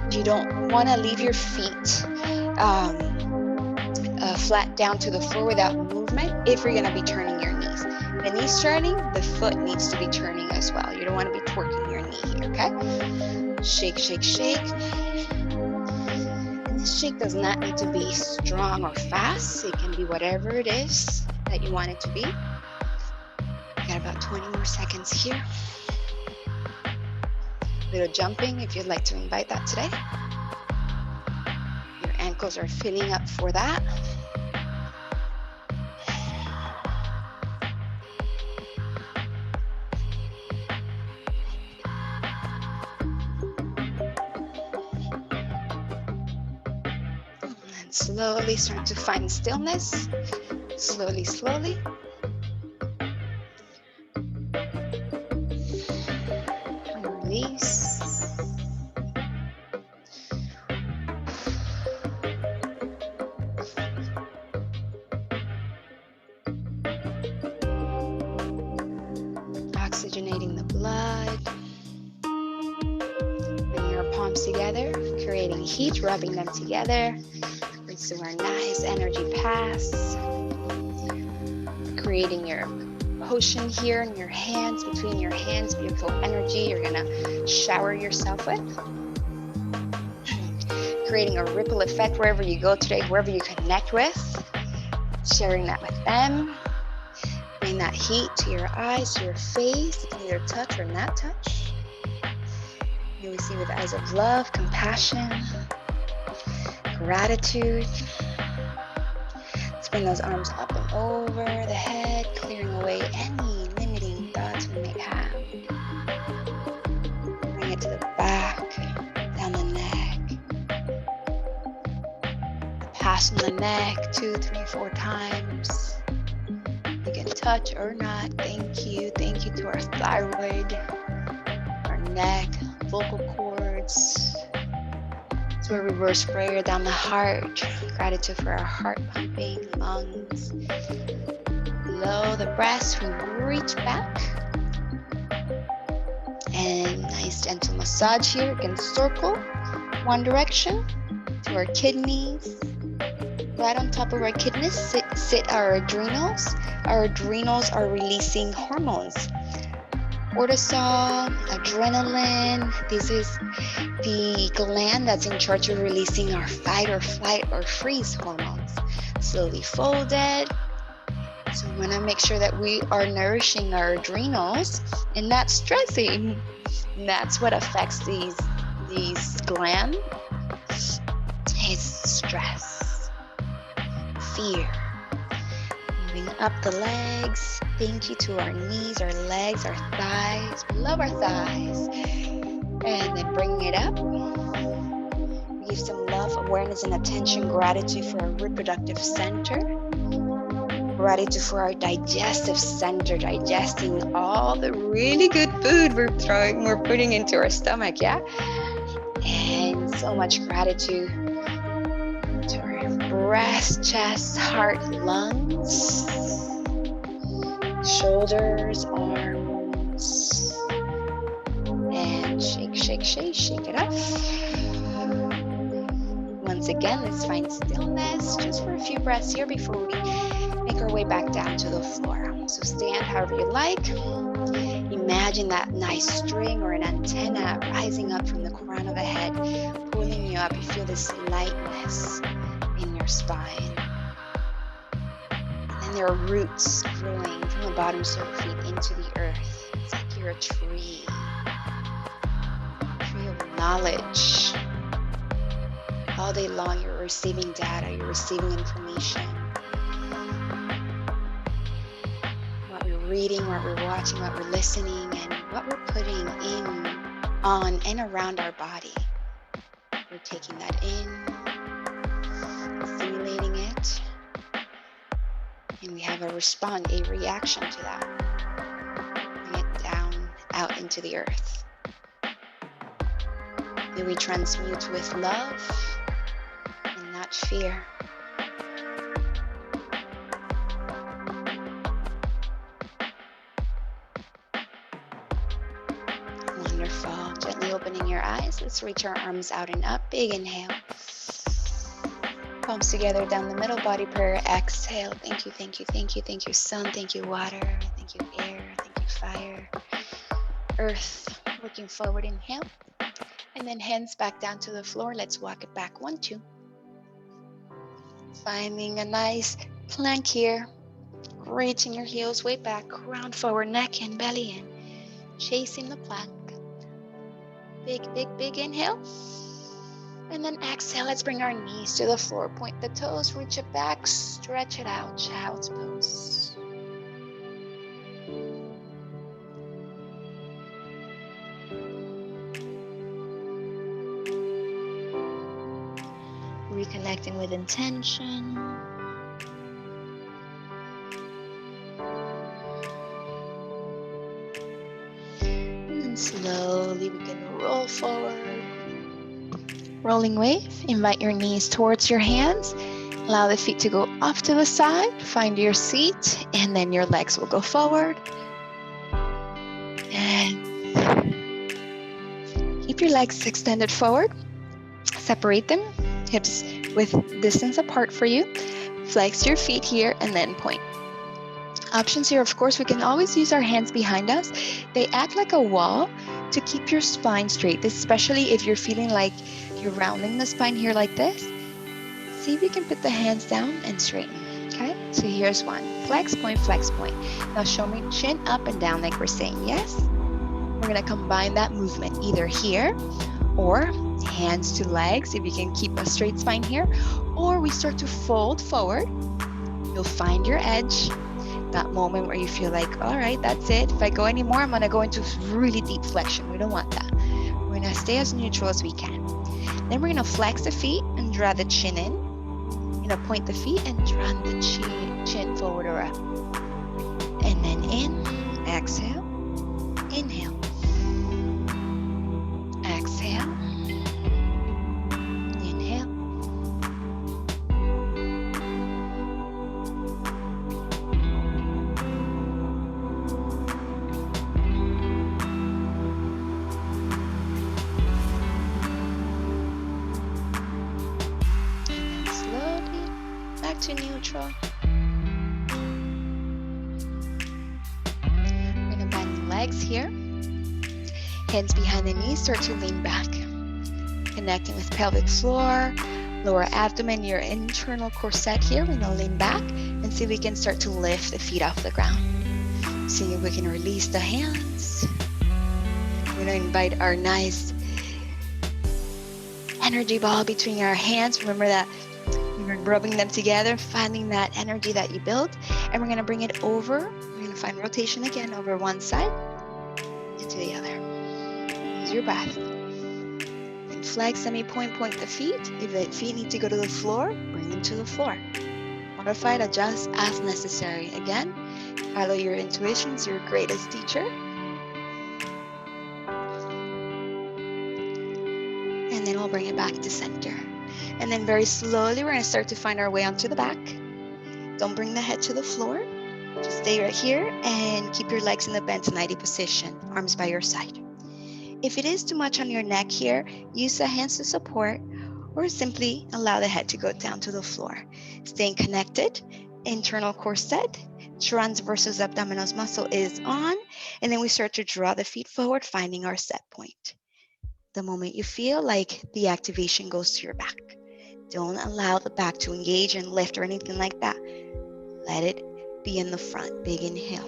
You don't want to leave your feet flat down to the floor without movement if you're going to be turning your knees. The knee's turning, the foot needs to be turning as well. You don't want to be twerking your knee here, okay? Shake, shake, shake. And this shake does not need to be strong or fast. It can be whatever it is that you want it to be. We got about 20 more seconds here. A little jumping if you'd like to invite that today. Your ankles are filling up for that. And slowly start to find stillness. Slowly, slowly. And release. Oxygenating the blood. Bring your palms together, creating heat, rubbing them together. Brings to our nice energy pass. Creating your potion here in your hands, between your hands, beautiful energy you're gonna shower yourself with. Creating a ripple effect wherever you go today, wherever you connect with. Sharing that with them. Bring that heat to your eyes, to your face. You can either touch or not touch. You will see with eyes of love, compassion, gratitude. Let's bring those arms up and over the head, clearing away any limiting thoughts we may have. it to the back, down the neck. Pass on the neck 2, 3, 4 times. You can touch or not. Thank you. Thank you to our thyroid, our neck, vocal cords. So a reverse prayer down the heart. Gratitude for our heart pumping, lungs. Below the breast, we reach back. And nice gentle massage here. You can circle one direction to our kidneys. Right on top of our kidneys sit our adrenals. Our adrenals are releasing hormones. Cortisol, adrenaline. This is the gland that's in charge of releasing our fight or flight or freeze hormones. Slowly folded. So we want to make sure that we are nourishing our adrenals and not stressing. And that's what affects these glands. Is stress, fear. Moving up the legs. Thank you to our knees, our legs, our thighs. We love our thighs. And then bringing it up. Give some love, awareness, and attention. Gratitude for our reproductive center. Gratitude for our digestive center, digesting all the really good food we're putting into our stomach, yeah? And so much gratitude to our breast, chest, heart, lungs, shoulders, arms, and shake, shake, shake, shake it off. Once again, let's find stillness just for a few breaths here before we make our way back down to the floor. So stand however you like. Imagine that nice string or an antenna rising up from the crown of the head, pulling you up. You feel this lightness in your spine. And then there are roots growing from the bottoms of your feet into the earth. It's like you're a tree of knowledge. All day long, you're receiving data, you're receiving information. What we're reading, what we're watching, what we're listening, and what we're putting in, on, and around our body. We're taking that in, assimilating it, and we have a response, a reaction to that. Bring it down, out into the earth. May we transmute with love and not fear. Wonderful. Gently opening your eyes. Let's reach our arms out and up. Big inhale. Palms together down the middle. Body prayer. Exhale. Thank you, thank you, thank you. Thank you, sun. Thank you, water. Thank you, air. Thank you, fire. Earth. Looking forward. Inhale. And then hands back down to the floor. Let's walk it back. 1, 2. Finding a nice plank here. Reaching your heels way back. Round forward, neck in, belly in. Chasing the plank. Big, big, big inhale. And then exhale. Let's bring our knees to the floor. Point the toes. Reach it back. Stretch it out. Child's pose. Reconnecting with intention. And then slowly we can roll forward. Rolling wave. Invite your knees towards your hands. Allow the feet to go off to the side. Find your seat, and then your legs will go forward. And keep your legs extended forward. Separate them. Hips with distance apart for you. Flex your feet here and then point. Options here, of course, we can always use our hands behind us. They act like a wall to keep your spine straight, especially if you're feeling like you're rounding the spine here like this. See if you can put the hands down and straighten. Okay, so here's one. Flex, point, flex, point. Now show me chin up and down like we're saying yes. We're gonna combine that movement either here or hands to legs, if you can keep a straight spine here, or we start to fold forward. You'll find your edge, that moment where you feel like, all right, that's it. If I go anymore, I'm gonna go into really deep flexion. We don't want that. We We're gonna stay as neutral as we can. Then we're gonna flex the feet and draw the chin in. You're gonna point the feet and draw the chin forward or up. And then in, exhale, inhale, exhale, inhale. Slowly back to neutral. We're gonna bend the legs here. Hands behind the knees, start to lean back. Connecting with pelvic floor, lower abdomen, your internal corset here. We're gonna lean back and see if we can start to lift the feet off the ground. See if we can release the hands. We're gonna invite our nice energy ball between our hands. Remember that we're rubbing them together, finding that energy that you built, and we're gonna bring it over. We're gonna find rotation again over one side and to the other. Use your breath. And flex, semi-point, point the feet. If the feet need to go to the floor, bring them to the floor. Modify it, adjust as necessary. Again, follow your intuition, it's your greatest teacher. And then we'll bring it back to center. And then very slowly, we're gonna start to find our way onto the back. Don't bring the head to the floor. Just stay right here and keep your legs in the bent to 90 position, arms by your side. If it is too much on your neck here, use the hands to support or simply allow the head to go down to the floor. Staying connected, internal corset, transversus abdominis muscle is on, and then we start to draw the feet forward, finding our set point. The moment you feel like the activation goes to your back. Don't allow the back to engage and lift or anything like that. Let it be in the front. Big inhale.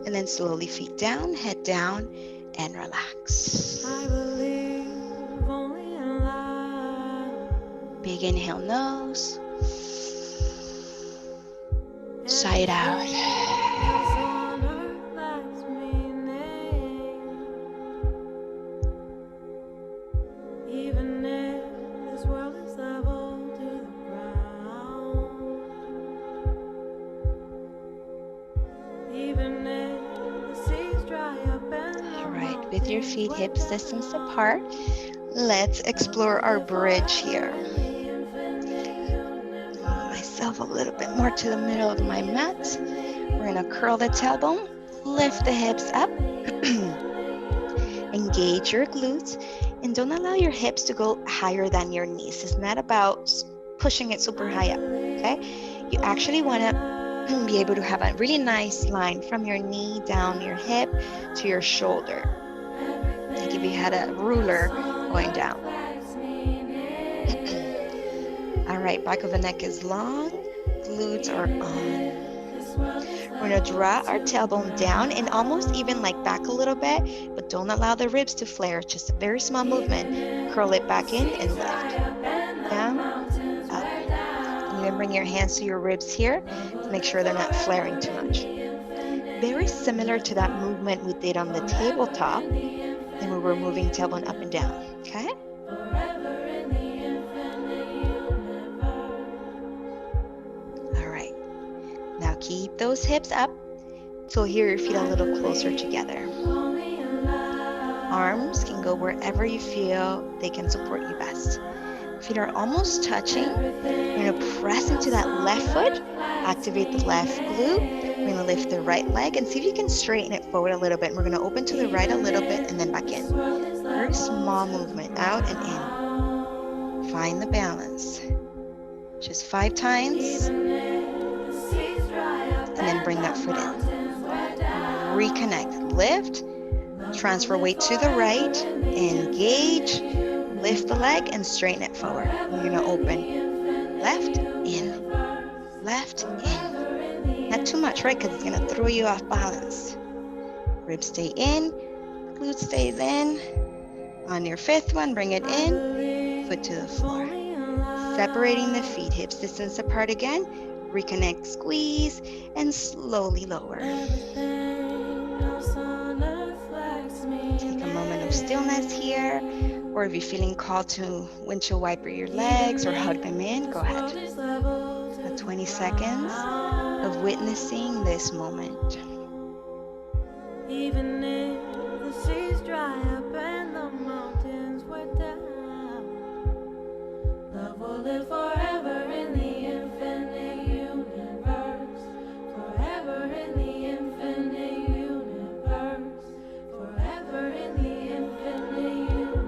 And then slowly feet down, head down, and relax. I believe only in love. Big inhale, nose. Sigh it out. Even if this world is leveled to the ground, even if the seas dry up and All right, with your feet hips distance apart, let's explore our bridge here. Move myself a little bit more to the middle of my mat. We're gonna curl the tailbone, lift the hips up, engage your glutes, and don't allow your hips to go higher than your knees. It's not about pushing it super high up, okay? You actually wanna be able to have a really nice line from your knee down your hip to your shoulder. Like if you had a ruler going down. All right, back of the neck is long, glutes are on. We're gonna draw our tailbone down and almost even like back a little bit, but don't allow the ribs to flare. Just a very small movement. Curl it back in and lift. Down, up. And then bring your hands to your ribs here to make sure they're not flaring too much. Very similar to that movement we did on the tabletop, and we were moving tailbone up and down, okay? All right. Now keep those hips up. So here your feet a little closer together. Arms can go wherever you feel they can support you best. Feet are almost touching. You're gonna press into that left foot, activate the left glute. We're gonna lift the right leg and see if you can straighten it forward a little bit. We're gonna open to the right a little bit and then back in. Very small movement, out and in. Find the balance. Just 5 times. And then bring that foot in. Reconnect, lift, transfer weight to the right, engage, lift the leg and straighten it forward. We're gonna open, left, in, left, in. Not too much, right? Because it's gonna throw you off balance. Ribs stay in, glute stays in. On your 5th one, bring it in, foot to the floor. Separating the feet, hips distance apart again. Reconnect, squeeze, and slowly lower. everything else on earth stillness here, or if you're feeling called to windshield wiper your legs or hug them in, go ahead. 20 seconds of witnessing this moment. Even if the seas dry up and the mountains were down, love will live forever in the infinite universe. Forever in the infinite universe. Forever in the infinite universe.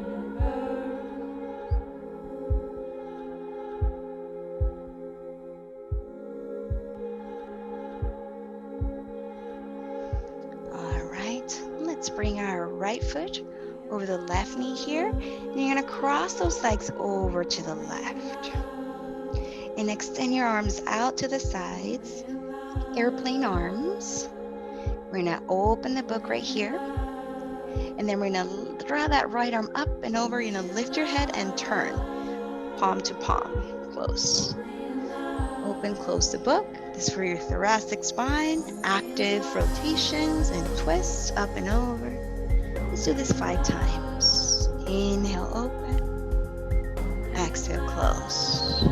All right, let's bring our right foot over the left knee here. And you're gonna cross those legs over to the left. And extend your arms out to the sides, airplane arms. We're gonna open the book right here. And then we're gonna draw that right arm up and over. You're gonna lift your head and turn, palm to palm, close. Open, close the book. This is for your thoracic spine, active rotations and twists up and over. Let's do this 5 times. Inhale, open. Exhale, close.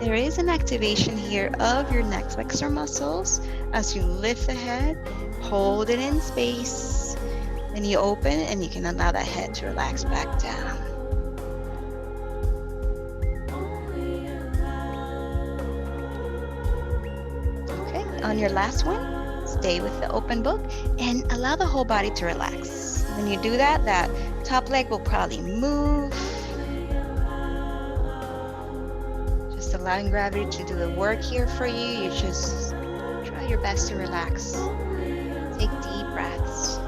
There is an activation here of your neck flexor muscles as you lift the head, hold it in space, then you open and you can allow that head to relax back down. Okay, on your last one, stay with the open book and allow the whole body to relax. When you do that, that top leg will probably move. Just allowing gravity to do the work here for you. You just try your best to relax. Take deep breaths.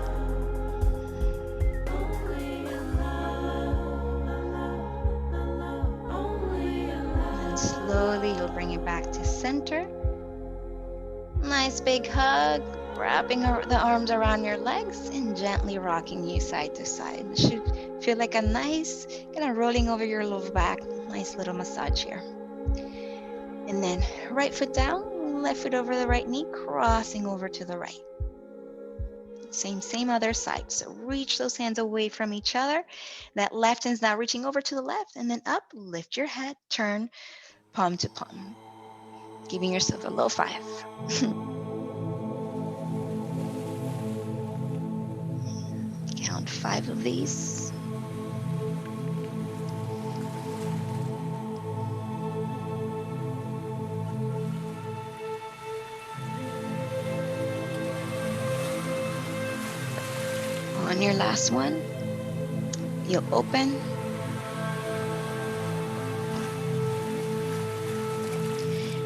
And slowly you'll bring it back to center. Nice big hug. Wrapping the arms around your legs and gently rocking you side to side. It should feel like a nice, kind of rolling over your lower back. Nice little massage here. And then right foot down, left foot over the right knee, crossing over to the right. Same other side. So reach those hands away from each other. That left hand's now reaching over to the left and then up, lift your head, turn palm to palm. Giving yourself a low 5. Count 5 of these. On your last one, you'll open.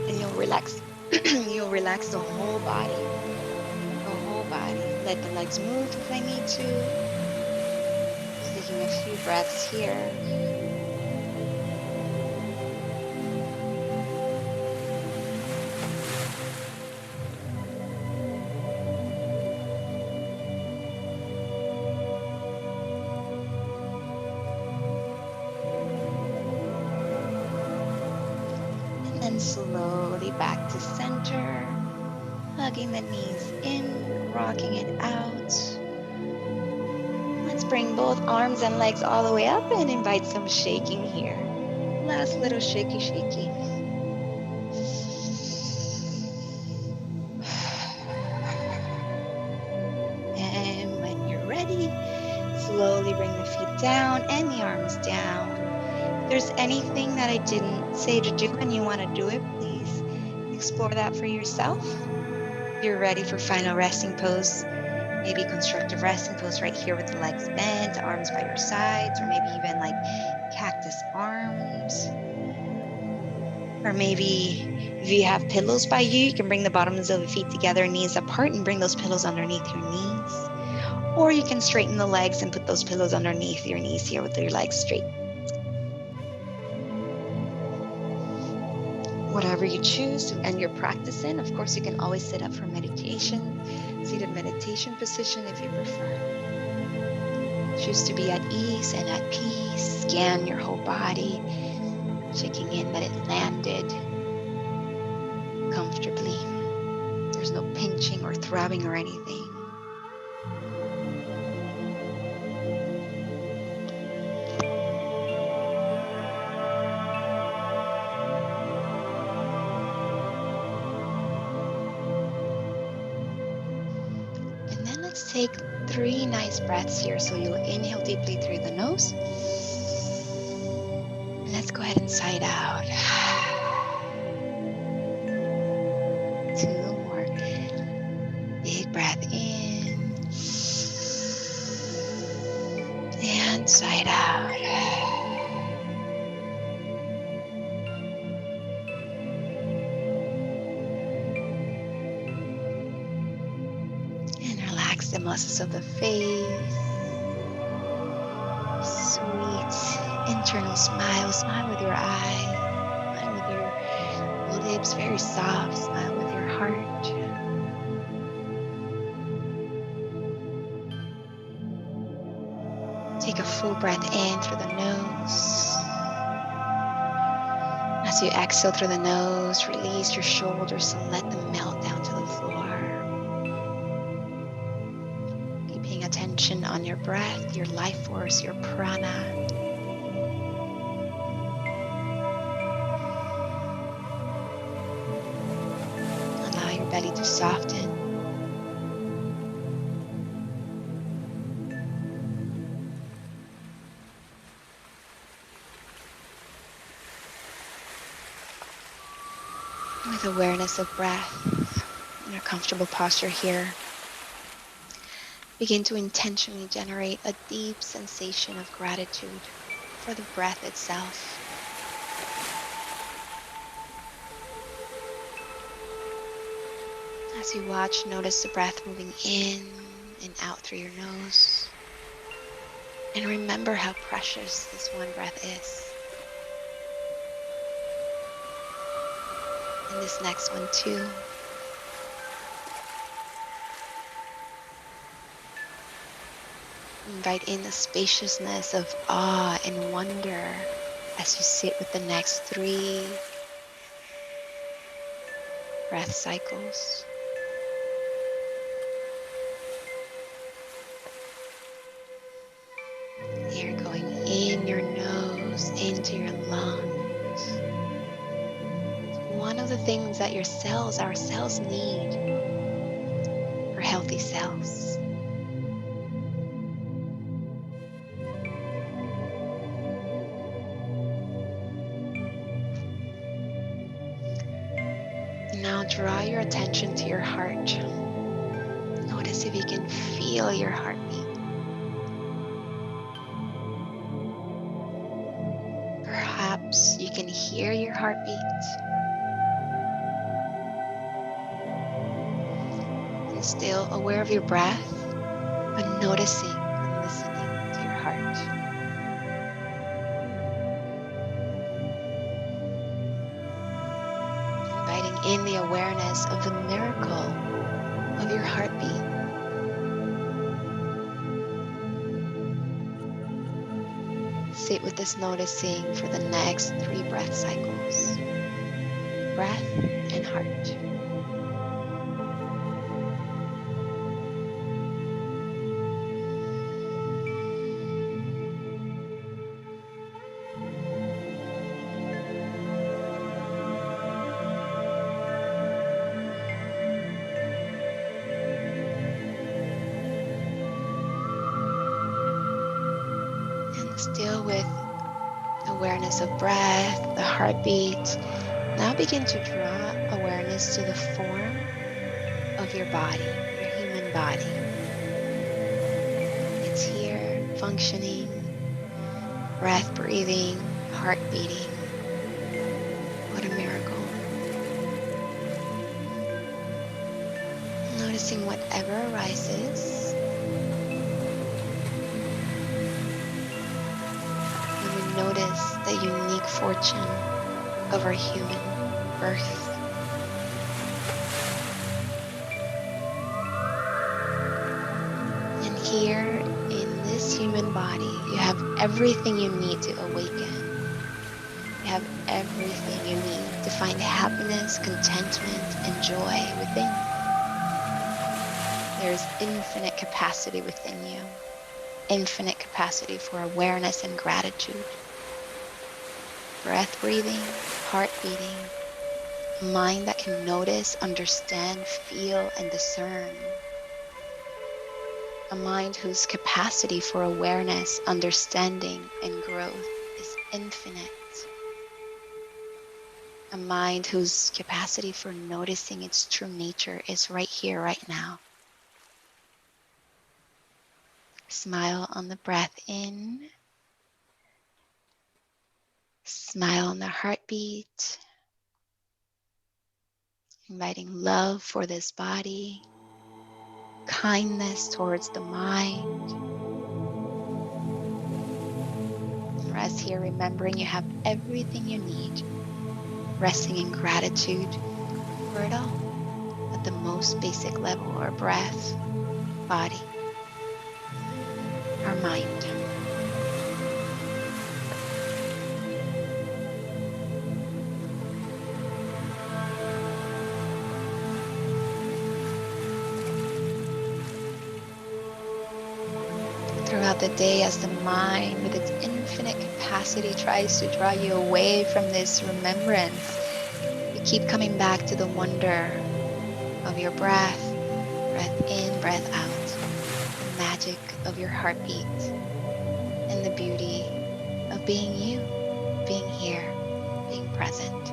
And you'll relax. You'll relax the whole body. The whole body. Let the legs move if they need to. Taking a few breaths here. And then slowly back to center. Hugging the knees in, rocking it out. Let's bring both arms and legs all the way up and invite some shaking here. Last little shaky. And when you're ready, slowly bring the feet down and the arms down. If there's anything that I didn't say to do and you want to do it, please explore that for yourself. If you're ready for final resting pose, maybe constructive resting pose right here with the legs bent, arms by your sides, or maybe even like cactus arms. Or maybe if you have pillows by you, you can bring the bottoms of the feet together, knees apart, and bring those pillows underneath your knees. Or you can straighten the legs and put those pillows underneath your knees here with your legs straight. Whatever you choose to end your practice in. Of course, you can always sit up for meditation, seated meditation position if you prefer. Choose to be at ease and at peace. Scan your whole body, checking in that it landed comfortably. There's no pinching or throbbing or anything. And then let's take 3 nice breaths here. So you'll inhale deeply through the nose. And let's go ahead and sigh out. 2 more. Big breath in. And sigh out. And relax the muscles of the face. Sweet internal smile. Smile with your eyes. Smile with your lips. Very soft. Smile with your heart. Take a full breath in through the nose. As you exhale through the nose, release your shoulders and let them melt down to the floor. Keep paying attention on your breath, your life force, your prana. Allow your belly to soften. With awareness of breath in a comfortable posture here, begin to intentionally generate a deep sensation of gratitude for the breath itself. As you watch, notice the breath moving in and out through your nose. And remember how precious this one breath is. And this next one too. Invite in the spaciousness of awe and wonder as you sit with the next 3 breath cycles. You're going in your nose, into your lungs. One of the things that our cells need are healthy cells. Now draw your attention to your heart. Notice if you can feel your heartbeat. Perhaps you can hear your heartbeat. And still aware of your breath, but noticing and listening to your heart. Inviting in the awareness of the miracle of your heartbeat. Sit with this noticing for the next 3 breath cycles. Breath and heart. And still with awareness of breath, the heartbeat, now begin to draw awareness to the form of your body, your human body. It's here, functioning, breath breathing, heart beating. What a miracle. Noticing whatever arises. When we notice the unique fortune of our human birth. And here in this human body, you have everything you need to awaken. You have everything you need to find happiness, contentment, and joy within. There is infinite capacity within you. Infinite capacity for awareness and gratitude. Breath breathing, heart beating, a mind that can notice, understand, feel, and discern. A mind whose capacity for awareness, understanding, and growth is infinite. A mind whose capacity for noticing its true nature is right here, right now. Smile on the breath in. Smile on the heartbeat. Inviting love for this body. Kindness towards the mind. Rest here, remembering you have everything you need. Resting in gratitude for it all. At the most basic level, our breath, body, our mind. Throughout the day, as the mind with its infinite capacity tries to draw you away from this remembrance, you keep coming back to the wonder of your breath, breath in, breath out, the magic of your heartbeat, and the beauty of being you, being here, being present.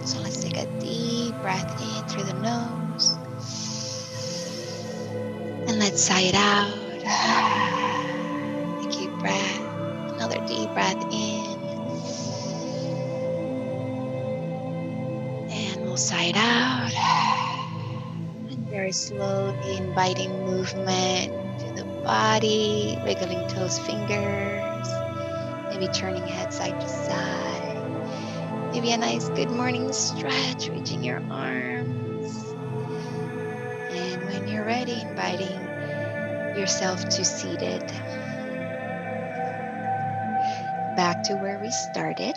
So let's take a deep breath in through the nose. And let's sigh it out. A deep breath. Another deep breath in. And we'll sigh it out. And very slowly inviting movement to the body, wiggling toes, fingers, maybe turning head side to side. Maybe a nice good morning stretch, reaching your arms. And when you're ready, inviting yourself to seated. Back to where we started.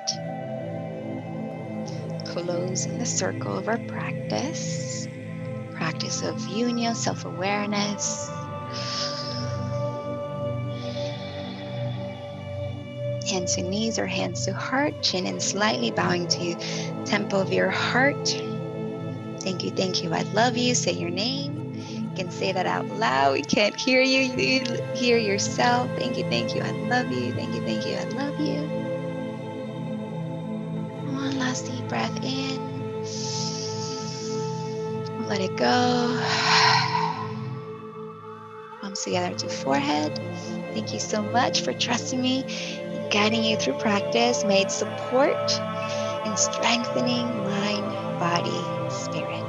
Closing the circle of our practice. Practice of union, self-awareness. Hands to knees or hands to heart. Chin in slightly, bowing to tempo of your heart. Thank you, I love you. Say your name. You can say that out loud. We can't hear you. You hear yourself. Thank you, I love you. Thank you, I love you. One last deep breath in. Let it go. Palms together to forehead. Thank you so much for trusting me and guiding you through practice. May it support and strengthening mind, body, spirit.